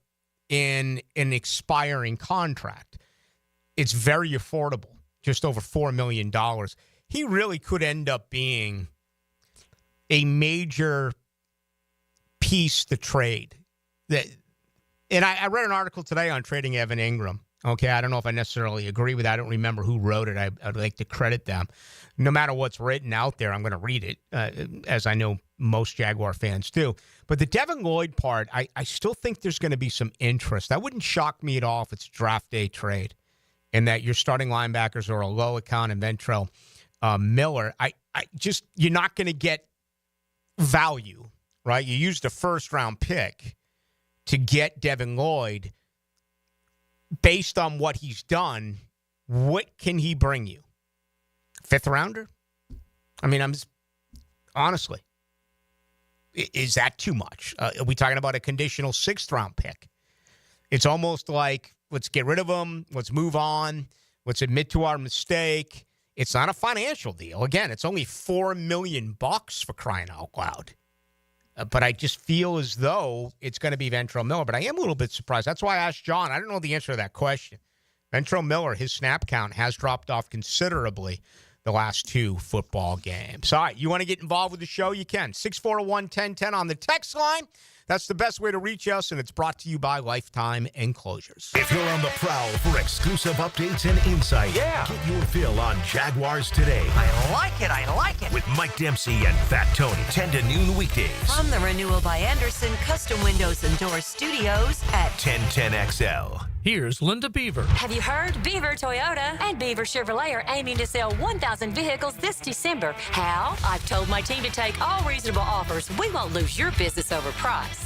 in an expiring contract. It's very affordable, just over $4 million. He really could end up being a major piece to trade. And I read an article today on trading Evan Ingram. Okay, I don't know if I necessarily agree with that. I don't remember who wrote it. I'd like to credit them. No matter what's written out there, I'm going to read it, as I know most Jaguar fans do. But the Devin Lloyd part, I still think there's going to be some interest. That wouldn't shock me at all if it's a draft day trade and that your starting linebackers are a low account and Ventrell Miller. You're not going to get value, right? You used a first-round pick to get Devin Lloyd. Based on what he's done, what can he bring you? 5th rounder? I mean, honestly, is that too much? Are we talking about a conditional 6th round pick? It's almost like, let's get rid of him. Let's move on. Let's admit to our mistake. It's not a financial deal. Again, it's only $4 million for crying out loud. But I just feel as though it's going to be Ventrell Miller. But I am a little bit surprised. That's why I asked John. I don't know the answer to that question. Ventrell Miller, his snap count has dropped off considerably the last 2 football games. All right, you want to get involved with the show? You can. 641-1010 on the text line. That's the best way to reach us, and it's brought to you by Lifetime Enclosures. If you're on the prowl for exclusive updates and insight, get your fill on Jaguars Today. I like it. I like it. With Mike Dempsey and Fat Tony, 10 to noon weekdays. From the Renewal by Anderson Custom Windows and Doors Studios at 1010XL. Here's Linda Beaver. Have you heard? Beaver Toyota and Beaver Chevrolet are aiming to sell 1,000 vehicles this December. How? I've told my team to take all reasonable offers. We won't lose your business over price.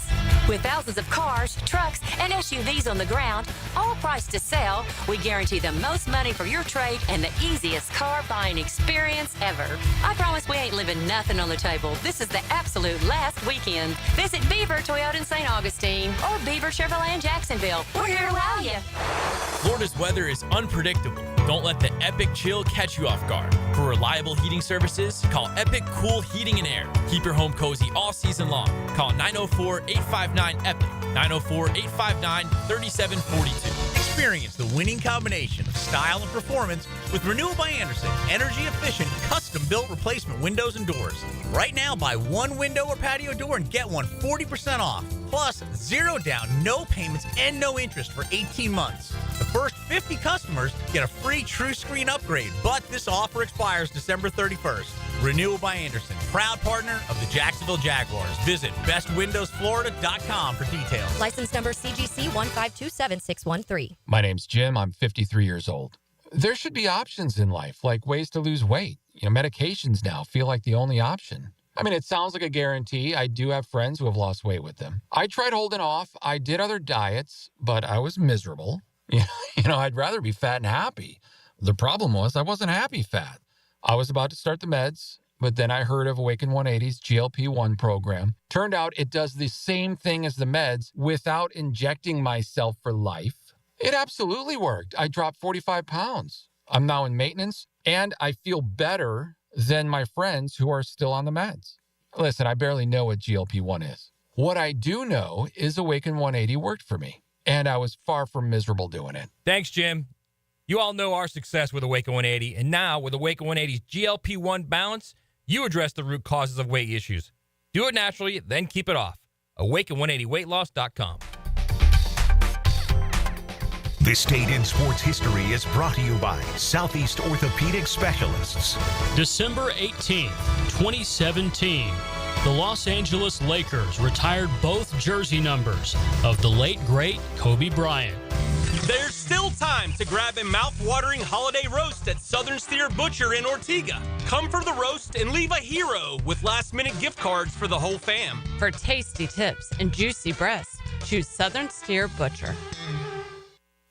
With thousands of cars, trucks, and SUVs on the ground, all priced to sell, we guarantee the most money for your trade and the easiest car buying experience ever. I promise we ain't leaving nothing on the table. This is the absolute last weekend. Visit Beaver Toyota in St. Augustine or Beaver Chevrolet in Jacksonville. We're here to wow you. Florida's weather is unpredictable. Don't let the epic chill catch you off guard. For reliable heating services, call Epic Cool Heating and Air. Keep your home cozy all season long. Call 904-859-EPIC. 904-859-3742. Experience the winning combination of style and performance with Renewal by Andersen energy-efficient, custom-built replacement windows and doors. Right now, buy one window or patio door and get one 40% off. Plus, 0 down, no payments, and no interest for 18 months. The first 50 customers get a free True Screen upgrade, but this offer expires December 31st. Renewal by Andersen, proud partner of the Jacksonville Jaguars. Visit bestwindowsflorida.com for details. License number CGC 1527613. My name's Jim. I'm 53 years old. There should be options in life, like ways to lose weight. Medications now feel like the only option. I mean, it sounds like a guarantee. I do have friends who have lost weight with them. I tried holding off. I did other diets, but I was miserable. I'd rather be fat and happy. The problem was I wasn't happy fat. I was about to start the meds, but then I heard of Awaken 180's GLP-1 program. Turned out it does the same thing as the meds without injecting myself for life. It absolutely worked. I dropped 45 pounds. I'm now in maintenance, and I feel better than my friends who are still on the meds. Listen, I barely know what GLP-1 is. What I do know is Awaken 180 worked for me, and I was far from miserable doing it. Thanks, Jim. You all know our success with Awaken 180, and now with Awaken 180's GLP-1 Balance, you address the root causes of weight issues. Do it naturally, then keep it off. Awaken180weightloss.com. This date in sports history is brought to you by Southeast Orthopedic Specialists. December 18th, 2017. The Los Angeles Lakers retired both jersey numbers of the late, great Kobe Bryant. There's still time to grab a mouth-watering holiday roast at Southern Steer Butcher in Ortega. Come for the roast and leave a hero with last-minute gift cards for the whole fam. For tasty tips and juicy breasts, choose Southern Steer Butcher.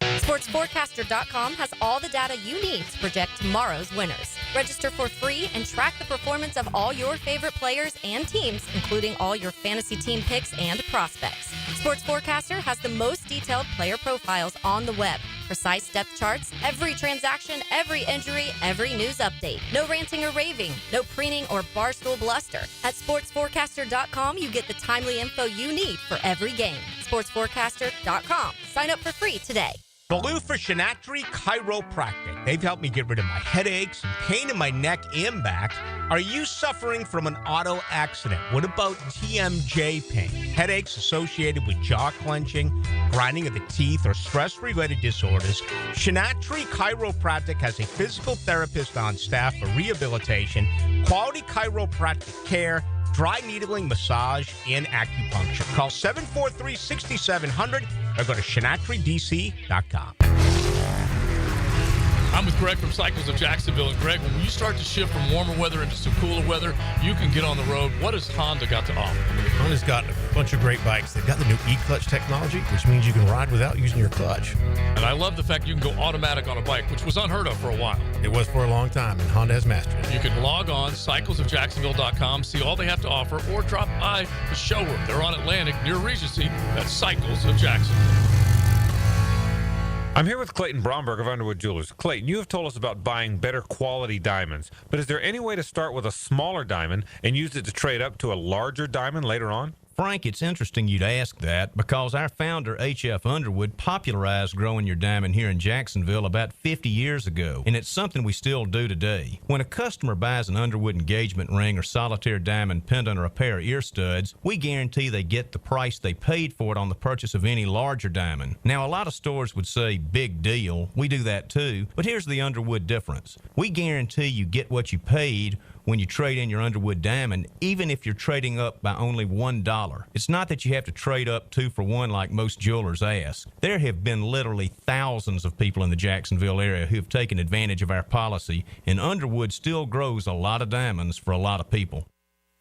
SportsForecaster.com has all the data you need to project tomorrow's winners. Register for free and track the performance of all your favorite players and teams, including all your fantasy team picks and prospects. Sports Forecaster has the most detailed player profiles on the web, precise depth charts, every transaction, every injury, every news update. No ranting or raving, no preening or barstool bluster. At SportsForecaster.com, you get the timely info you need for every game. SportsForecaster.com. Sign up for free today. Ballou for Shinatri Chiropractic. They've helped me get rid of my headaches and pain in my neck and back. Are you suffering from an auto accident? What about TMJ pain? Headaches associated with jaw clenching, grinding of the teeth, or stress-related disorders? Shinatri Chiropractic has a physical therapist on staff for rehabilitation, quality chiropractic care, dry needling, massage, and acupuncture. Call 743-6700 or go to ShinatriDC.com. I'm with Greg from Cycles of Jacksonville. And Greg, when you start to shift from warmer weather into some cooler weather, you can get on the road. What has Honda got to offer? Honda's got a bunch of great bikes. They've got the new e-clutch technology, which means you can ride without using your clutch. And I love the fact you can go automatic on a bike, which was unheard of for a while. It was for a long time, and Honda has mastered it. You can log on, cyclesofjacksonville.com, see all they have to offer, or drop by the showroom. They're on Atlantic near Regency. That's Cycles of Jacksonville. I'm here with Clayton Bromberg of Underwood Jewelers. Clayton, you have told us about buying better quality diamonds, but is there any way to start with a smaller diamond and use it to trade up to a larger diamond later on? Frank, it's interesting you'd ask that because our founder, H.F. Underwood, popularized growing your diamond here in Jacksonville about 50 years ago, and it's something we still do today. When a customer buys an Underwood engagement ring or solitaire diamond pendant or a pair of ear studs, we guarantee they get the price they paid for it on the purchase of any larger diamond. Now, a lot of stores would say, big deal. We do that too, but here's the Underwood difference. We guarantee you get what you paid when you trade in your Underwood diamond, even if you're trading up by only $1. It's not that you have to trade up 2 for 1 like most jewelers ask. There have been literally thousands of people in the Jacksonville area who have taken advantage of our policy, and Underwood still grows a lot of diamonds for a lot of people.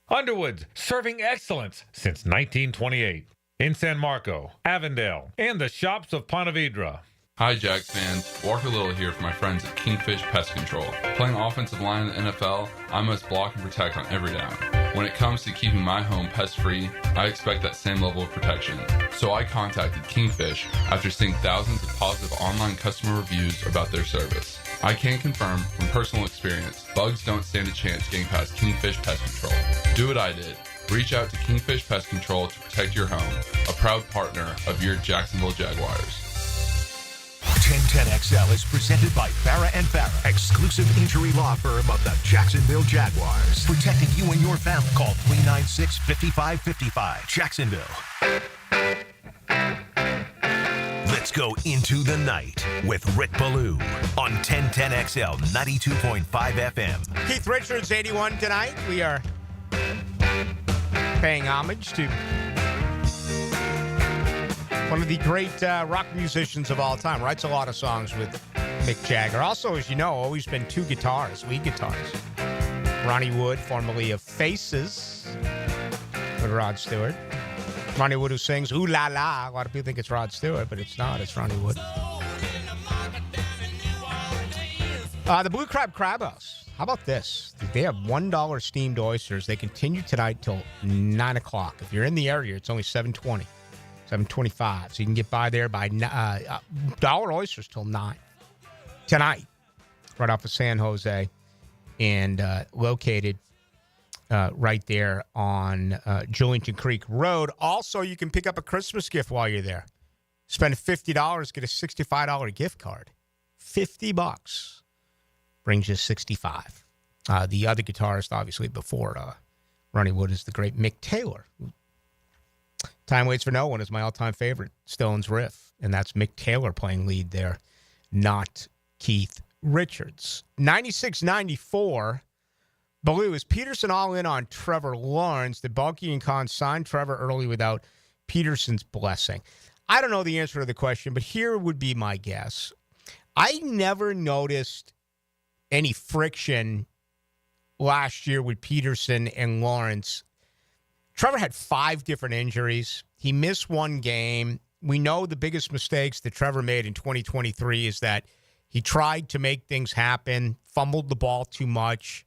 Underwood, serving excellence since 1928. in San Marco, Avondale, and the shops of Ponte Vedra. Hi, Jags fans. Walker Little here for my friends at Kingfish Pest Control. Playing offensive line in the NFL, I must block and protect on every down. When it comes to keeping my home pest-free, I expect that same level of protection. So I contacted Kingfish after seeing thousands of positive online customer reviews about their service. I can confirm from personal experience, bugs don't stand a chance getting past Kingfish Pest Control. Do what I did. Reach out to Kingfish Pest Control to protect your home, a proud partner of your Jacksonville Jaguars. 1010XL is presented by Farah & Farah, exclusive injury law firm of the Jacksonville Jaguars. Protecting you and your family. Call 396-5555. Jacksonville. Let's go into the night with Rick Ballou on 1010XL 92.5 FM. Keith Richards, 81 tonight. We are paying homage to one of the great rock musicians of all time. Writes a lot of songs with Mick Jagger. Also, as you know, always been two guitars, lead guitars. Ronnie Wood, formerly of Faces, with Rod Stewart. Ronnie Wood, who sings Ooh La La. A lot of people think it's Rod Stewart, but it's not. It's Ronnie Wood. The Blue Crab Crab House. How about this? They have $1 steamed oysters. They continue tonight till 9 o'clock. If you're in the area, it's only $7.20. $7.25. So you can get by there by dollar oysters till 9 tonight, right off of San Jose, and located right there on Julington Creek Road. Also, you can pick up a Christmas gift while you're there. Spend $50, get a $65 gift card. $50 brings you $65. The other guitarist, obviously, before Ronnie Wood, is the great Mick Taylor. Time Waits for No One is my all-time favorite Stones riff, and that's Mick Taylor playing lead there, not Keith Richards. 96-94, Ballou, is Peterson all in on Trevor Lawrence? Did Balky and Kahn sign Trevor early without Peterson's blessing? I don't know the answer to the question, but here would be my guess. I never noticed any friction last year with Peterson and Lawrence. Trevor had 5 different injuries. He missed one game. We know the biggest mistakes that Trevor made in 2023 is that he tried to make things happen, fumbled the ball too much,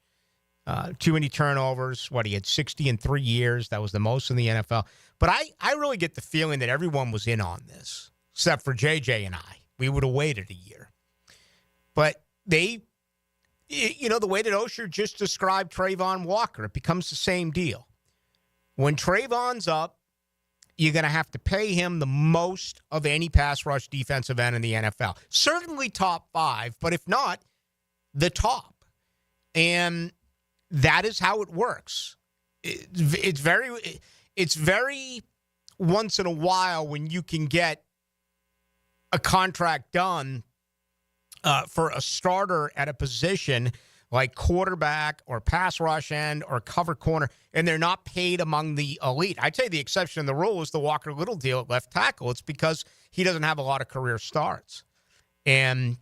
too many turnovers. He had 60 in 3 years. That was the most in the NFL. But I really get the feeling that everyone was in on this, except for JJ and I. We would have waited a year. But the way that Osher just described Trayvon Walker, it becomes the same deal. When Trayvon's up, you're going to have to pay him the most of any pass rush defensive end in the NFL. Certainly top 5, but if not, the top. And that is how it works. It's very once in a while when you can get a contract done for a starter at a position like quarterback or pass rush end or cover corner, and they're not paid among the elite. I'd say the exception in the rule is the Walker Little deal at left tackle. It's because he doesn't have a lot of career starts. And,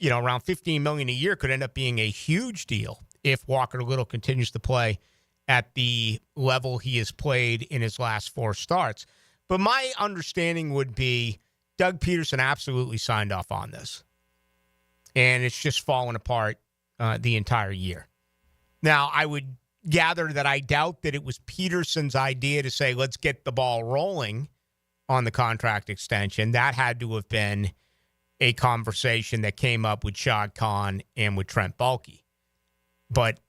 around $15 million a year could end up being a huge deal if Walker Little continues to play at the level he has played in his last 4 starts. But my understanding would be Doug Peterson absolutely signed off on this. And it's just fallen apart the entire year. Now, I would gather that I doubt that it was Peterson's idea to say, let's get the ball rolling on the contract extension. That had to have been a conversation that came up with Shad Khan and with Trent Baalke. But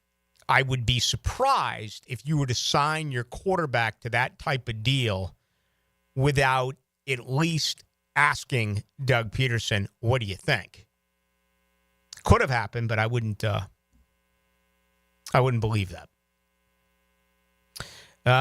I would be surprised if you were to sign your quarterback to that type of deal without at least asking Doug Peterson, what do you think? Could have happened, but I wouldn't believe that. Do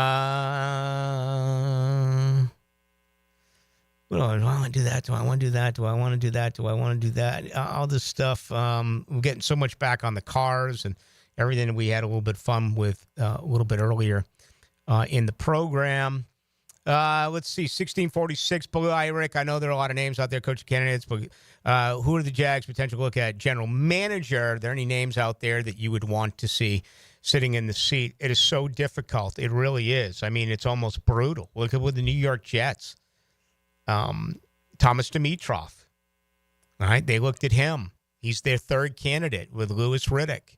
I want to do that? Do I want to do that? Do I want to do that? Do I want to do that? All this stuff. We're getting so much back on the cars and everything that we had a little bit of fun with a little bit earlier in the program. Let's see, 1646, Ballou, Rick. I know there are a lot of names out there, coaching candidates, but who are the Jags' potential look at general manager? Are there any names out there that you would want to see sitting in the seat. It is so difficult. It really is. I mean, it's almost brutal. Look at with the New York Jets. Thomas Dimitroff. All right, they looked at him. He's their third candidate with Louis Riddick.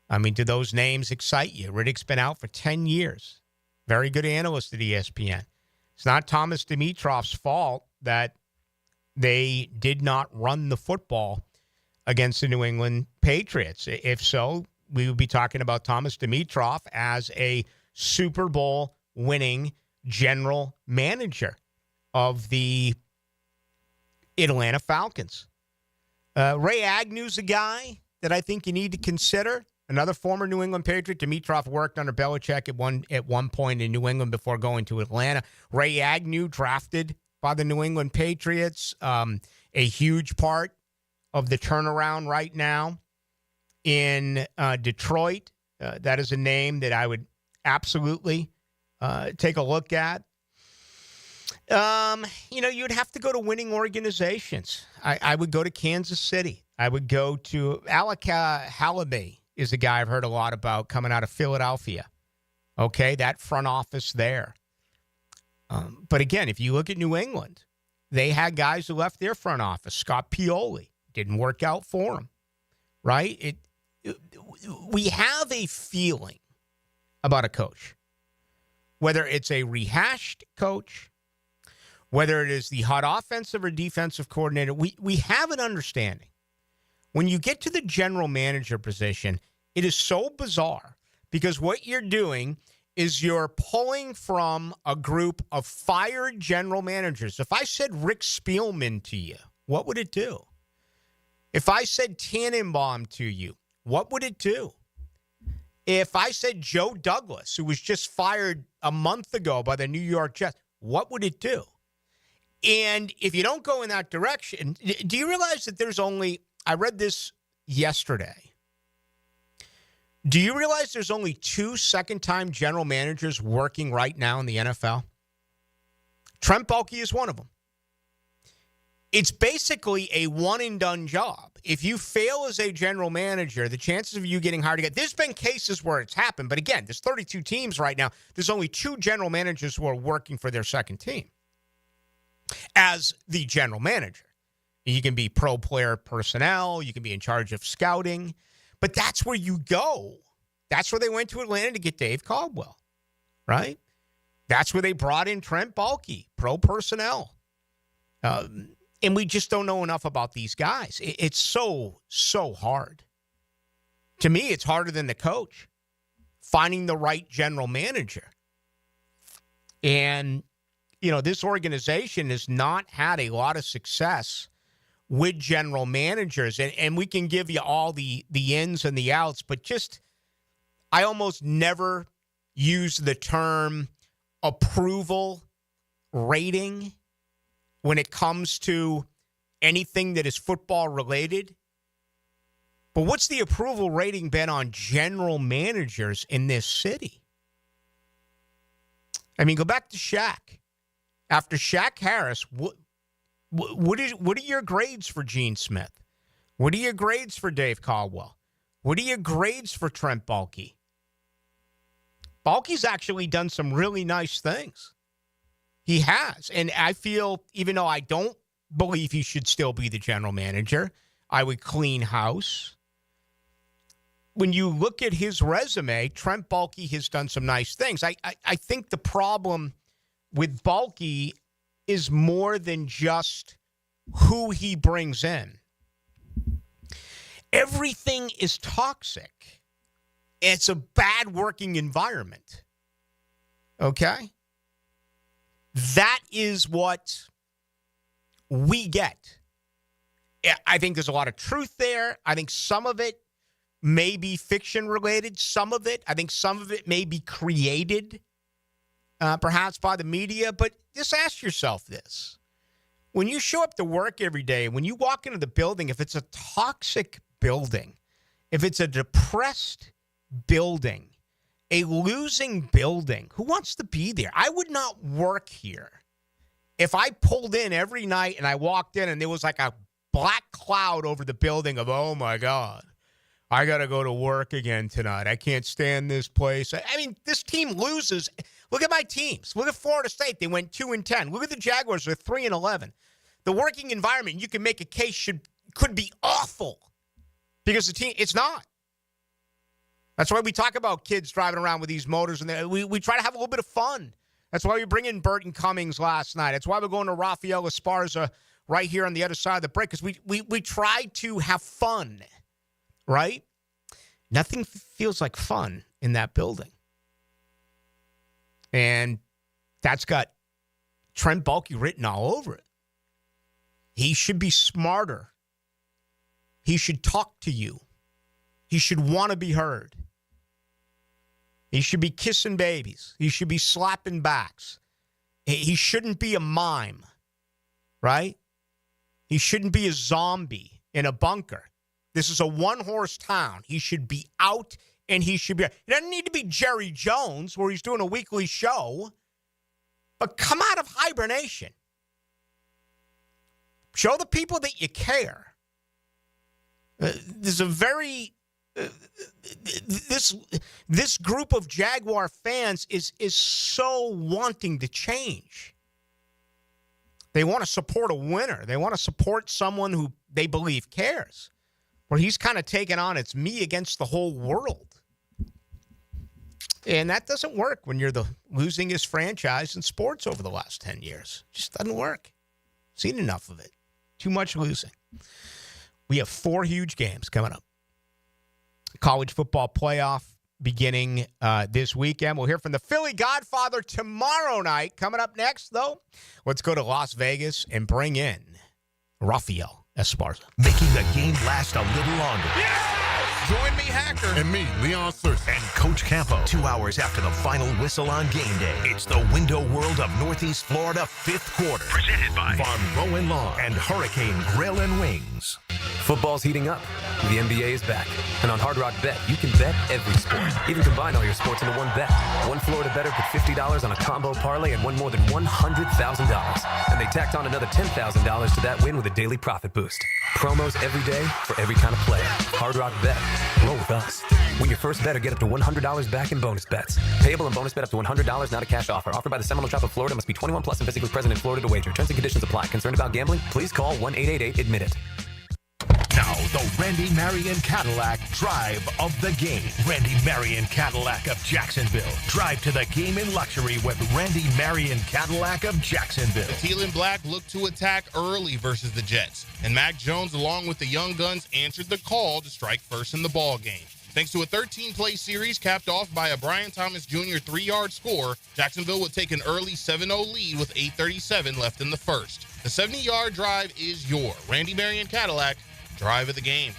I mean, do those names excite you? Riddick's been out for 10 years. Very good analyst at ESPN. It's not Thomas Dimitroff's fault that they did not run the football against the New England Patriots. If so, we would be talking about Thomas Dimitroff as a Super Bowl winning general manager of the Atlanta Falcons. Ray Agnew's a guy that I think you need to consider. Another former New England Patriot. Dimitroff worked under Belichick at one point in New England before going to Atlanta. Ray Agnew, drafted by the New England Patriots. A huge part of the turnaround right now in Detroit. That is a name that I would absolutely take a look at. You'd have to go to winning organizations. I would go to Kansas City. I would go to Alec Halaby is a guy I've heard a lot about coming out of Philadelphia. Okay, that front office there. But again, if you look at New England, they had guys who left their front office. Scott Pioli didn't work out for him, right? We have a feeling about a coach, whether it's a rehashed coach, whether it is the hot offensive or defensive coordinator. We have an understanding. When you get to the general manager position, it is so bizarre because what you're doing is you're pulling from a group of fired general managers. If I said Rick Spielman to you, what would it do? If I said Tannenbaum to you, what would it do? If I said Joe Douglas, who was just fired a month ago by the New York Jets, what would it do? And if you don't go in that direction, do you realize that there's only, I read this yesterday. Do you realize there's only 2 second-time general managers working right now in the NFL? Trent Baalke is one of them. It's basically a one-and-done job. If you fail as a general manager, the chances of you getting hired again, there's been cases where it's happened, but again, there's 32 teams right now. There's only 2 general managers who are working for their second team as the general manager. You can be pro player personnel. You can be in charge of scouting. But that's where you go. That's where they went to Atlanta to get Dave Caldwell, right? That's where they brought in Trent Baalke, pro personnel. And we just don't know enough about these guys. It's so hard. To me, it's harder than the coach, finding the right general manager. And, this organization has not had a lot of success with general managers. And we can give you all the ins and the outs, but I almost never use the term approval rating when it comes to anything that is football related. But what's the approval rating been on general managers in this city? I mean, go back to Shaq. After Shaq Harris, what are your grades for Gene Smith? What are your grades for Dave Caldwell? What are your grades for Trent Baalke? Baalke's actually done some really nice things. He has. And I feel, even though I don't believe he should still be the general manager, I would clean house. When you look at his resume, Trent Baalke has done some nice things. I think the problem with Baalke is more than just who he brings in. Everything is toxic. It's a bad working environment. Okay? That is what we get. I think there's a lot of truth there. I think some of it may be fiction related. Some of it may be created, perhaps by the media. But just ask yourself this. When you show up to work every day, when you walk into the building, if it's a toxic building, if it's a depressed building, a losing building, who wants to be there? I would not work here if I pulled in every night and I walked in and there was like a black cloud over the building of, oh my God, I got to go to work again tonight. I can't stand this place. I mean, this team loses. Look at my teams. Look at Florida State. They went 2-10. Look at the Jaguars. They're 3-11. The working environment, you can make a case, could be awful because the team, it's not. That's why we talk about kids driving around with these motors, and we try to have a little bit of fun. That's why we bring in Burton Cummings last night. That's why we're going to Rafael Esparza right here on the other side of the break, because we try to have fun. Right? Nothing feels like fun in that building. And that's got Trent Baalke written all over it. He should be smarter. He should talk to you. He should want to be heard. He should be kissing babies. He should be slapping backs. He shouldn't be a mime, right? He shouldn't be a zombie in a bunker. This is a one-horse town. He should be out, and he should be... He doesn't need to be Jerry Jones, where he's doing a weekly show, but come out of hibernation. Show the people that you care. There's a very... This group of Jaguar fans is so wanting to change. They want to support a winner. They want to support someone who they believe cares. Where he's kind of taken on, it's me against the whole world. And that doesn't work when you're the losingest franchise in sports over the last 10 years. It just doesn't work. Seen enough of it. Too much losing. We have 4 huge games coming up. College football playoff beginning this weekend. We'll hear from the Philly Godfather tomorrow night. Coming up next, though, let's go to Las Vegas and bring in Rafael Esparza. Making the game last a little longer. Join me, Hacker. And me, Leon Searcy. And Coach Campo. 2 hours after the final whistle on game day. It's the window world of Northeast Florida 5th quarter. Presented by Von Rowan Law and Hurricane Grill and Wings. Football's heating up. The NBA is back. And on Hard Rock Bet, you can bet every sport. Even combine all your sports into one bet. One Florida bettor put $50 on a combo parlay and won more than $100,000. And they tacked on another $10,000 to that win with a daily profit boost. Promos every day for every kind of player. Hard Rock Bet. Roll with us. Win your first bet or get up to $100 back in bonus bets. Payable in bonus bet up to $100, not a cash offer. Offered by the Seminole Tribe of Florida. Must be 21 plus and physically present in Florida to wager. Terms and conditions apply. Concerned about gambling? Please call 1-888-ADMIT-IT. Now, the Randy Marion Cadillac Drive of the Game. Randy Marion Cadillac of Jacksonville. Drive to the game in luxury with Randy Marion Cadillac of Jacksonville. The Teal and Black looked to attack early versus the Jets, and Mac Jones, along with the Young Guns, answered the call to strike first in the ball game. Thanks to a 13-play series capped off by a Brian Thomas Jr. 3-yard score, Jacksonville would take an early 7-0 lead with 8:37 left in the first. The 70-yard drive is your Randy Marion Cadillac Drive of the Game.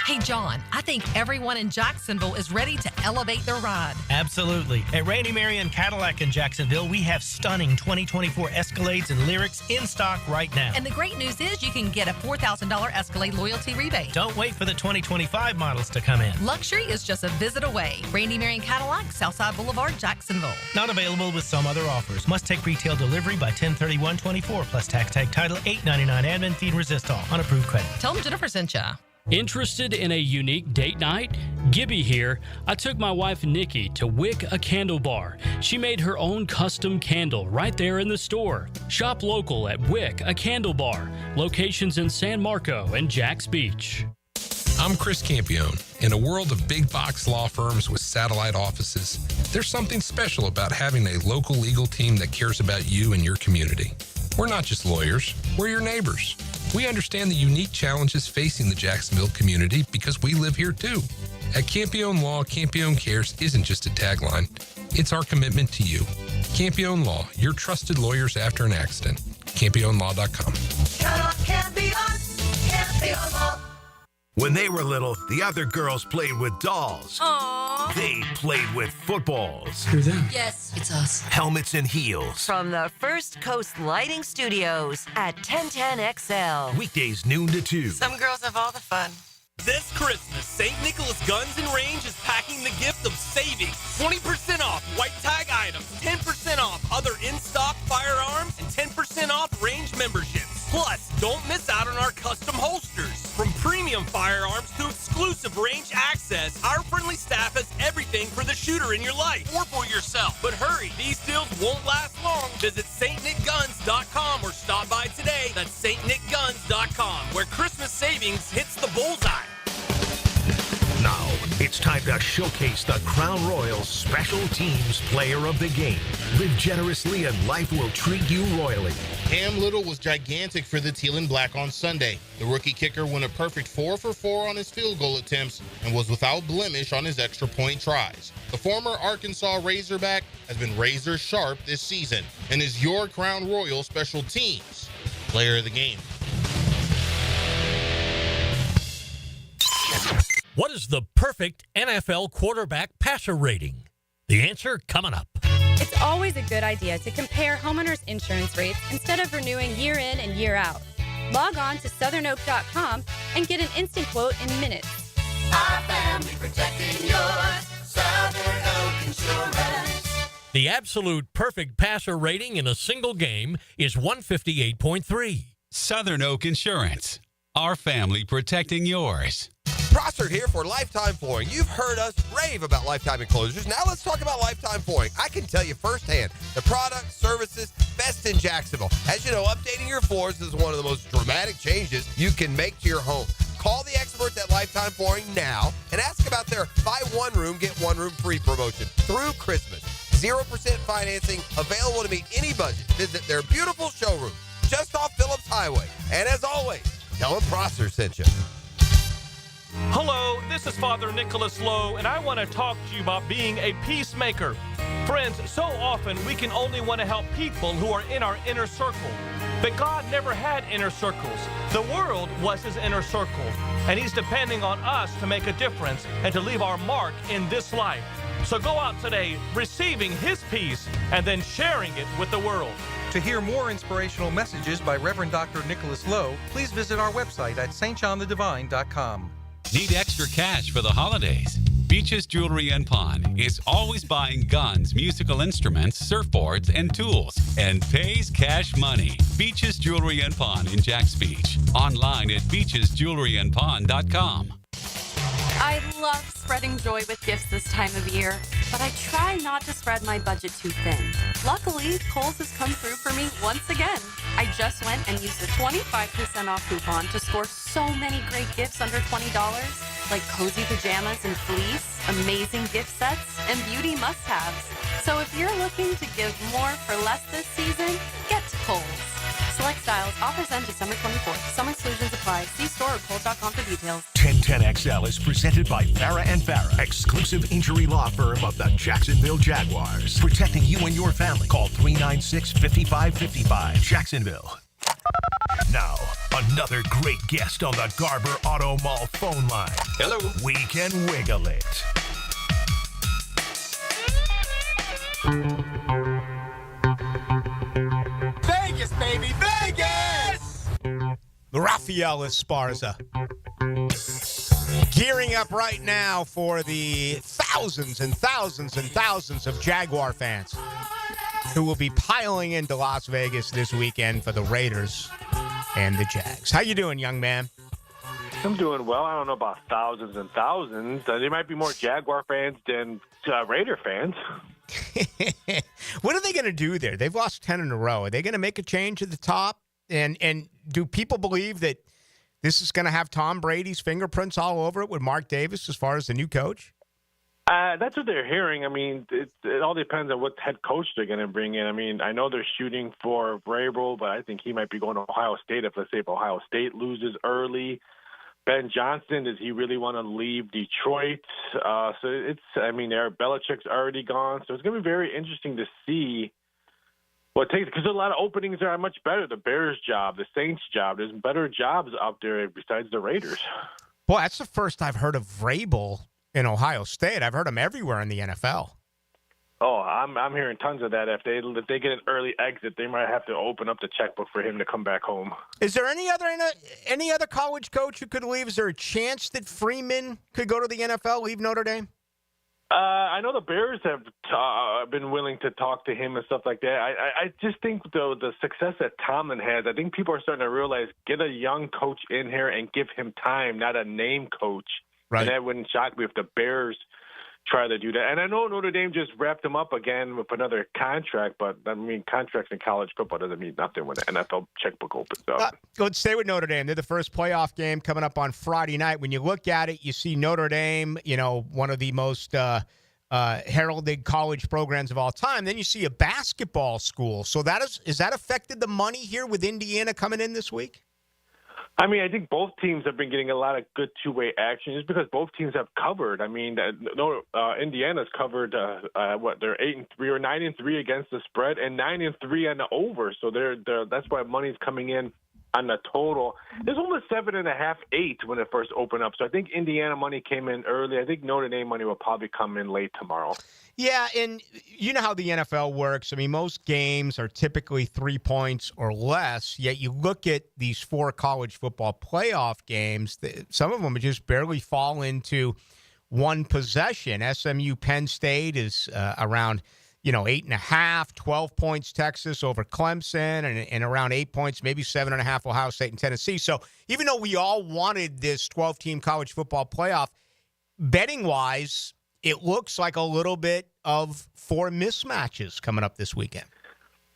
Hey, John, I think everyone in Jacksonville is ready to elevate their ride. Absolutely. At Randy Marion Cadillac in Jacksonville, we have stunning 2024 Escalades and Lyrics in stock right now. And the great news is you can get a $4,000 Escalade loyalty rebate. Don't wait for the 2025 models to come in. Luxury is just a visit away. Randy Marion Cadillac, Southside Boulevard, Jacksonville. Not available with some other offers. Must take retail delivery by 10/31/24 plus tax tag title $8.99 admin fee and resistol on approved credit. Tell them Jennifer sent ya. Interested in a unique date night? Gibby here. I took my wife Nikki to Wick a Candle Bar. She made her own custom candle right there in the store. Shop local at Wick a Candle Bar. Locations in San Marco and Jax Beach. I'm Chris Campione. In a world of big box law firms with satellite offices, there's something special about having a local legal team that cares about you and your community. We're not just lawyers, we're your neighbors. We understand the unique challenges facing the Jacksonville community because we live here too. At Campione Law, Campione Cares isn't just a tagline, it's our commitment to you. Campione Law, your trusted lawyers after an accident. CampioneLaw.com. Count on Campione, Campione Law. When they were little, the other girls played with dolls. Aww. They played with footballs. Who's them? Yes, it's us. Helmets and heels. From the First Coast Lighting Studios at 1010XL. Weekdays noon to 2. Some girls have all the fun. This Christmas, St. Nicholas Guns and Range is packing the gift of savings. 20% off white tag items, 10% off other in-stock firearms, and 10% off range memberships. Plus, don't miss out on our custom holsters. From premium firearms to exclusive range leader in your life or for yourself. But hurry, these deals won't last long. Visit stnickguns.com or stop by today. That's stnickguns.com, where Christmas savings hits the bullseye. Now, it's time to showcase the Crown Royal Special Teams Player of the Game. Live generously and life will treat you royally. Cam Little was gigantic for the Teal and Black on Sunday. The rookie kicker went a perfect 4 for 4 on his field goal attempts and was without blemish on his extra point tries. The former Arkansas Razorback has been razor sharp this season and is your Crown Royal Special Teams Player of the Game. What is the perfect NFL quarterback passer rating? The answer coming up. It's always a good idea to compare homeowners insurance rates instead of renewing year in and year out. Log on to southernoak.com and get an instant quote in minutes. Our family protecting yours. Southern Oak Insurance. The absolute perfect passer rating in a single game is 158.3. Southern Oak Insurance. Our family protecting yours. Prosser here for Lifetime Flooring. You've heard us rave about Lifetime Enclosures. Now let's talk about Lifetime Flooring. I can tell you firsthand, the product, services, best in Jacksonville. As you know, updating your floors is one of the most dramatic changes you can make to your home. Call the experts at Lifetime Flooring now and ask about their buy one room, get one room free promotion through Christmas. 0% financing, available to meet any budget. Visit their beautiful showroom just off Phillips Highway. And as always, tell them Prosser sent you. Hello, this is Father Nicholas Lowe, and I want to talk to you about being a peacemaker. Friends, so often we can only want to help people who are in our inner circle. But God never had inner circles. The world was his inner circle, and he's depending on us to make a difference and to leave our mark in this life. So go out today receiving his peace and then sharing it with the world. To hear more inspirational messages by Reverend Dr. Nicholas Lowe, please visit our website at stjohnthedivine.com. Need extra cash for the holidays? Beaches Jewelry and Pawn is always buying guns, musical instruments, surfboards, and tools, and pays cash money. Beaches Jewelry and Pawn in Jacks Beach. Online at beachesjewelryandpawn.com. I love spreading joy with gifts this time of year, but I try not to spread my budget too thin. Luckily, Kohl's has come through for me once again. I just went and used a 25% off coupon to score so many great gifts under $20, like cozy pajamas and fleece, amazing gift sets, and beauty must-haves. So if you're looking to give more for less this season, get to Kohl's. Select styles. Offers end December 24th. Some exclusions apply. See store or Kohl's.com for details. 1010XL is presented by Farah & Farah, exclusive injury law firm of the Jacksonville Jaguars. Protecting you and your family. Call 396-5555. Jacksonville. Now, another great guest on the Garber Auto Mall phone line. Hello. We can wiggle it. Vegas, baby, Vegas! Rafael Esparza gearing up right now for the thousands and thousands and thousands of Jaguar fans who will be piling into Las Vegas this weekend for the Raiders and the Jags. How you doing, young man? I'm doing well. I don't know about thousands and thousands. There might be more Jaguar fans than Raider fans. What are they going to do there? They've lost 10 in a row. Are they going to make a change at the top? And do people believe that this is going to have Tom Brady's fingerprints all over it with Mark Davis as far as the new coach? That's what they're hearing. I mean, it all depends on what head coach they're going to bring in. I mean, I know they're shooting for Vrabel, but I think he might be going to Ohio State if Ohio State loses early. Ben Johnson, does he really want to leave Detroit? Belichick's already gone. So it's going to be very interesting to see what it takes, because a lot of openings are much better. The Bears job, the Saints job, there's better jobs out there besides the Raiders. Boy, that's the first I've heard of Vrabel in Ohio State. I've heard him everywhere in the NFL. Oh, I'm hearing tons of that. If they get an early exit, they might have to open up the checkbook for him to come back home. Is there any other college coach who could leave? Is there a chance that Freeman could go to the NFL, leave Notre Dame? I know the Bears have been willing to talk to him and stuff like that. I just think, though, the success that Tomlin has, I think people are starting to realize, get a young coach in here and give him time, not a name coach. Right. And that wouldn't shock me if the Bears try to do that. And I know Notre Dame just wrapped him up again with another contract, but I mean, contracts in college football doesn't mean nothing when the NFL checkbook opens up. Let's stay with Notre Dame. They're the first playoff game coming up on Friday night. When you look at it, you see Notre Dame, one of the most heralded college programs of all time. Then you see a basketball school. So is that affected the money here with Indiana coming in this week? I mean, I think both teams have been getting a lot of good two-way action just because both teams have covered. I mean, Indiana's covered, they're 8-3 or 9-3 against the spread and 9-3 on the over. So that's why money's coming in on the total. There's almost 7.5, 8 when it first opened up. So I think Indiana money came in early. I think Notre Dame money will probably come in late tomorrow. Yeah, and you know how the NFL works. I mean, most games are typically 3 points or less, yet you look at these 4 college football playoff games, some of them just barely fall into one possession. SMU Penn State is around 8.5, 12 points Texas over Clemson, and around 8 points, maybe 7.5 Ohio State and Tennessee. So even though we all wanted this 12-team college football playoff, betting-wise, it looks like a little bit of 4 mismatches coming up this weekend.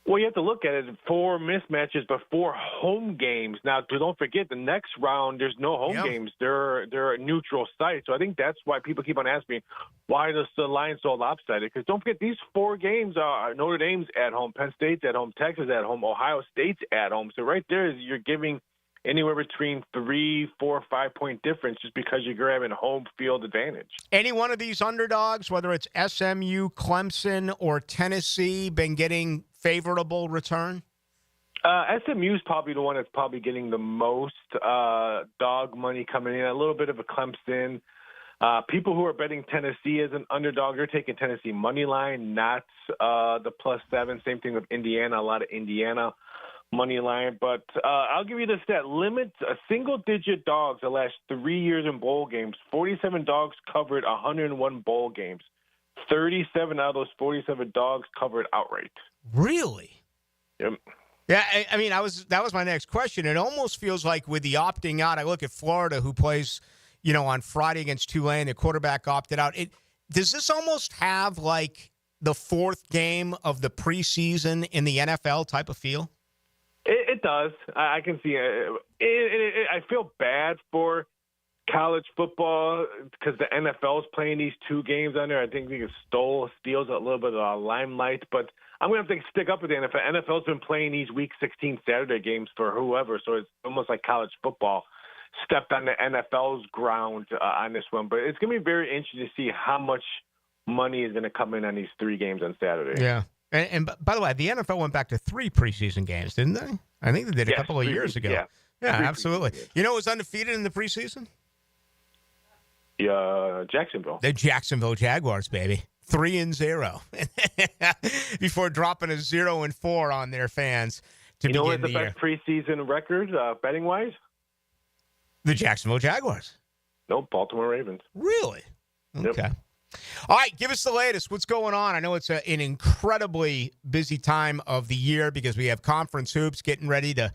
Well, you have to look at it, 4 mismatches, but 4 home games. Now, don't forget, the next round, there's no home games. They're a neutral site. So I think that's why people keep on asking me, why is the line so lopsided? Because don't forget, these 4 games are Notre Dame's at home, Penn State's at home, Texas at home, Ohio State's at home. So right there, you're giving anywhere between 3, 4, 5 point difference just because you're grabbing home field advantage. Any one of these underdogs, whether it's SMU, Clemson, or Tennessee, been getting favorable return? SMU is probably the one that's probably getting the most dog money coming in, a little bit of a Clemson. People who are betting Tennessee as an underdog, they're taking Tennessee money line, not the +7. Same thing with Indiana, a lot of Indiana money line. But I'll give you this stat. Limit single-digit dogs the last 3 years in bowl games. 47 dogs covered 101 bowl games. 37 out of those 47 dogs covered outright. Really? Yep. Yeah, I mean, that was my next question. It almost feels like with the opting out, I look at Florida, who plays, on Friday against Tulane. The quarterback opted out. Does this almost have like the 4th game of the preseason in the NFL type of feel? It does. I can see it. I feel bad for college football because the NFL is playing these 2 games on there. I think it steals a little bit of limelight, but I'm going to have to stick up with the NFL. NFL's been playing these Week 16 Saturday games for whoever, so it's almost like college football stepped on the NFL's ground on this one. But it's going to be very interesting to see how much money is going to come in on these 3 games on Saturday. Yeah. And by the way, the NFL went back to 3 preseason games, didn't they? I think they did a couple of years ago. Yeah, absolutely. You know who was undefeated in the preseason? Jacksonville. The Jacksonville Jaguars, baby. 3-0 before dropping a 0-4 on their fans to begin the year. You know what the best preseason record, betting-wise? The Jacksonville Jaguars. Nope, Baltimore Ravens. Really? Okay. Yep. All right, give us the latest. What's going on? I know it's an incredibly busy time of the year because we have conference hoops getting ready to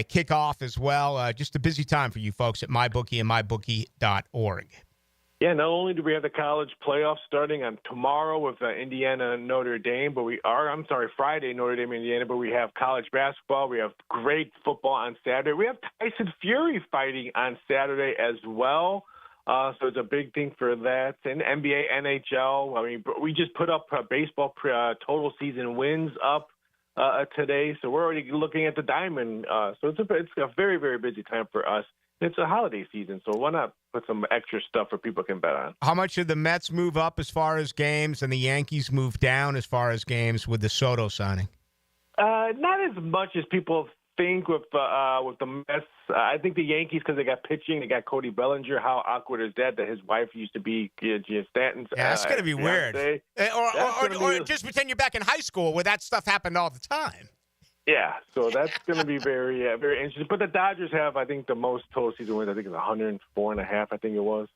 kick off as well. Just a busy time for you folks at MyBookie and MyBookie.org. Yeah, not only do we have the college playoffs starting on tomorrow with Indiana and Notre Dame, Friday, Notre Dame, Indiana, but we have college basketball. We have great football on Saturday. We have Tyson Fury fighting on Saturday as well. So it's a big thing for that. And NBA, NHL. I mean, we just put up baseball total season wins up today. So we're already looking at the diamond. So it's a very, very busy time for us. It's a holiday season, so why not put some extra stuff where people can bet on? How much did the Mets move up as far as games and the Yankees move down as far as games with the Soto signing? Not as much as people think with the Mets. I think the Yankees, because they got pitching, they got Cody Bellinger. How awkward is that his wife used to be Gia Stanton's that's going to be weird. Or just pretend you're back in high school where that stuff happened all the time. Yeah, so that's going to be very, very interesting. But the Dodgers have, I think, the most total season wins. I think it's 104.5, I think it was.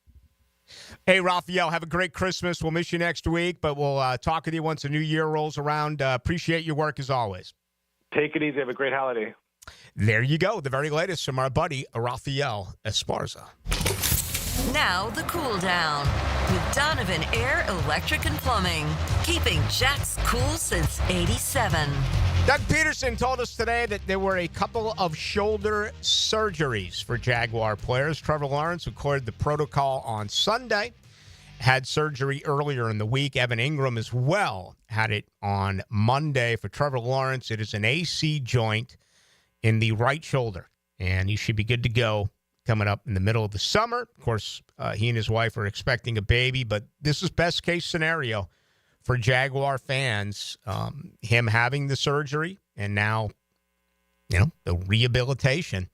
Hey, Raphael, have a great Christmas. We'll miss you next week, but we'll talk with you once the new year rolls around. Appreciate your work as always. Take it easy. Have a great holiday. There you go. The very latest from our buddy, Raphael Esparza. Now the cool down with Donovan Air, Electric and Plumbing, keeping Jack's cool since '87. Doug Peterson told us today that there were a couple of shoulder surgeries for Jaguar players. Trevor Lawrence, who cleared the protocol on Sunday, had surgery earlier in the week. Evan Ingram as well had it on Monday. For Trevor Lawrence, it is an AC joint in the right shoulder, and he should be good to go coming up in the middle of the summer. Of course, he and his wife are expecting a baby, but this is best case scenario for Jaguar fans, him having the surgery and now, the rehabilitation.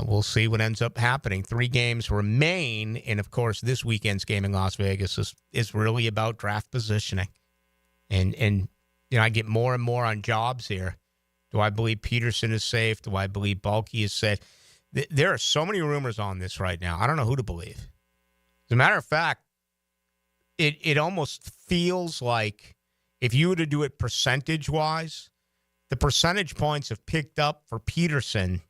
We'll see what ends up happening. 3 games remain, and, of course, this weekend's game in Las Vegas is really about draft positioning. And I get more and more on jobs here. Do I believe Peterson is safe? Do I believe Bulky is safe? There are so many rumors on this right now. I don't know who to believe. As a matter of fact, it almost feels like if you were to do it percentage-wise, the percentage points have picked up for Peterson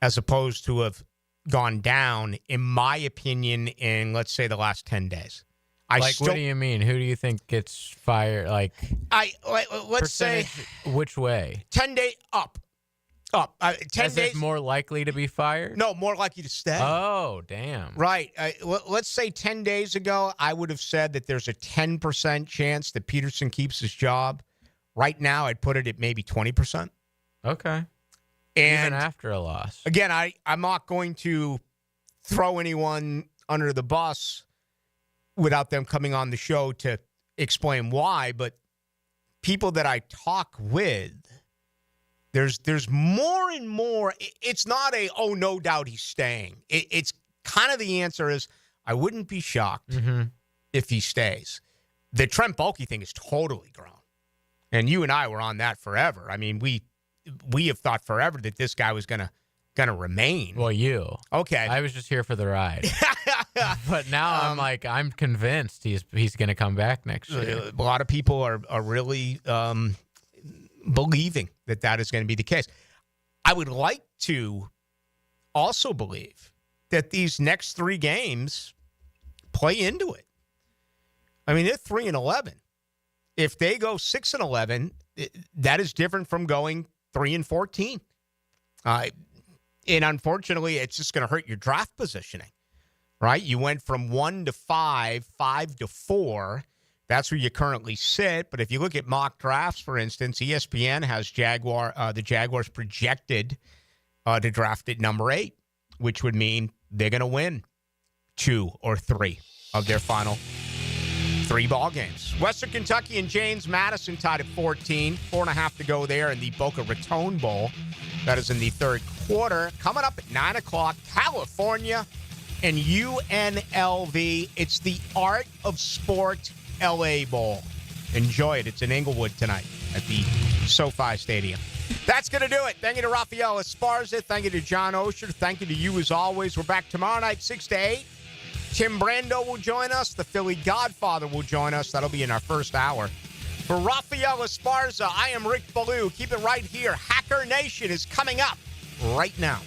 as opposed to have gone down, in my opinion, in, let's say, the last 10 days. What do you mean? Who do you think gets fired? Let's say, which way? 10 days up. 10 days more likely to be fired? No, more likely to stay. Oh, damn. Right. Let's say 10 days ago, I would have said that there's a 10% chance that Peterson keeps his job. Right now, I'd put it at maybe 20%. Okay. And even after a loss. Again, I'm not going to throw anyone under the bus without them coming on the show to explain why, but people that I talk with, there's more and more. It's not no doubt he's staying. It's kind of the answer is I wouldn't be shocked if he stays. The Trent Bulky thing is totally grown. And you and I were on that forever. I mean, we have thought forever that this guy was gonna remain. Well, you. Okay. I was just here for the ride. But now I'm convinced he's gonna come back next year. A lot of people are really believing that is going to be the case. I would like to also believe that these next 3 games play into it. I mean, they're 3-11. If they go 6-11, that is different from going 3-14. And unfortunately, it's just going to hurt your draft positioning, right? You went from 1 to 5, 5 to 4. That's where you currently sit. But if you look at mock drafts, for instance, ESPN has the Jaguars projected to draft at number 8, which would mean they're going to win 2 or 3 of their final 3 ball games. Western Kentucky and James Madison tied at 14. 4.5 to go there in the Boca Raton Bowl. That is in the 3rd quarter. Coming up at 9 o'clock, California and UNLV. It's the Art of Sport LA Bowl. Enjoy it. It's in Inglewood tonight at the SoFi Stadium. That's going to do it. Thank you to Rafael Esparza. Thank you to John Osher. Thank you to you as always. We're back tomorrow night, 6 to 8. Tim Brando will join us. The Philly Godfather will join us. That'll be in our first hour. For Rafael Esparza, I am Rick Ballou. Keep it right here. Hacker Nation is coming up right now.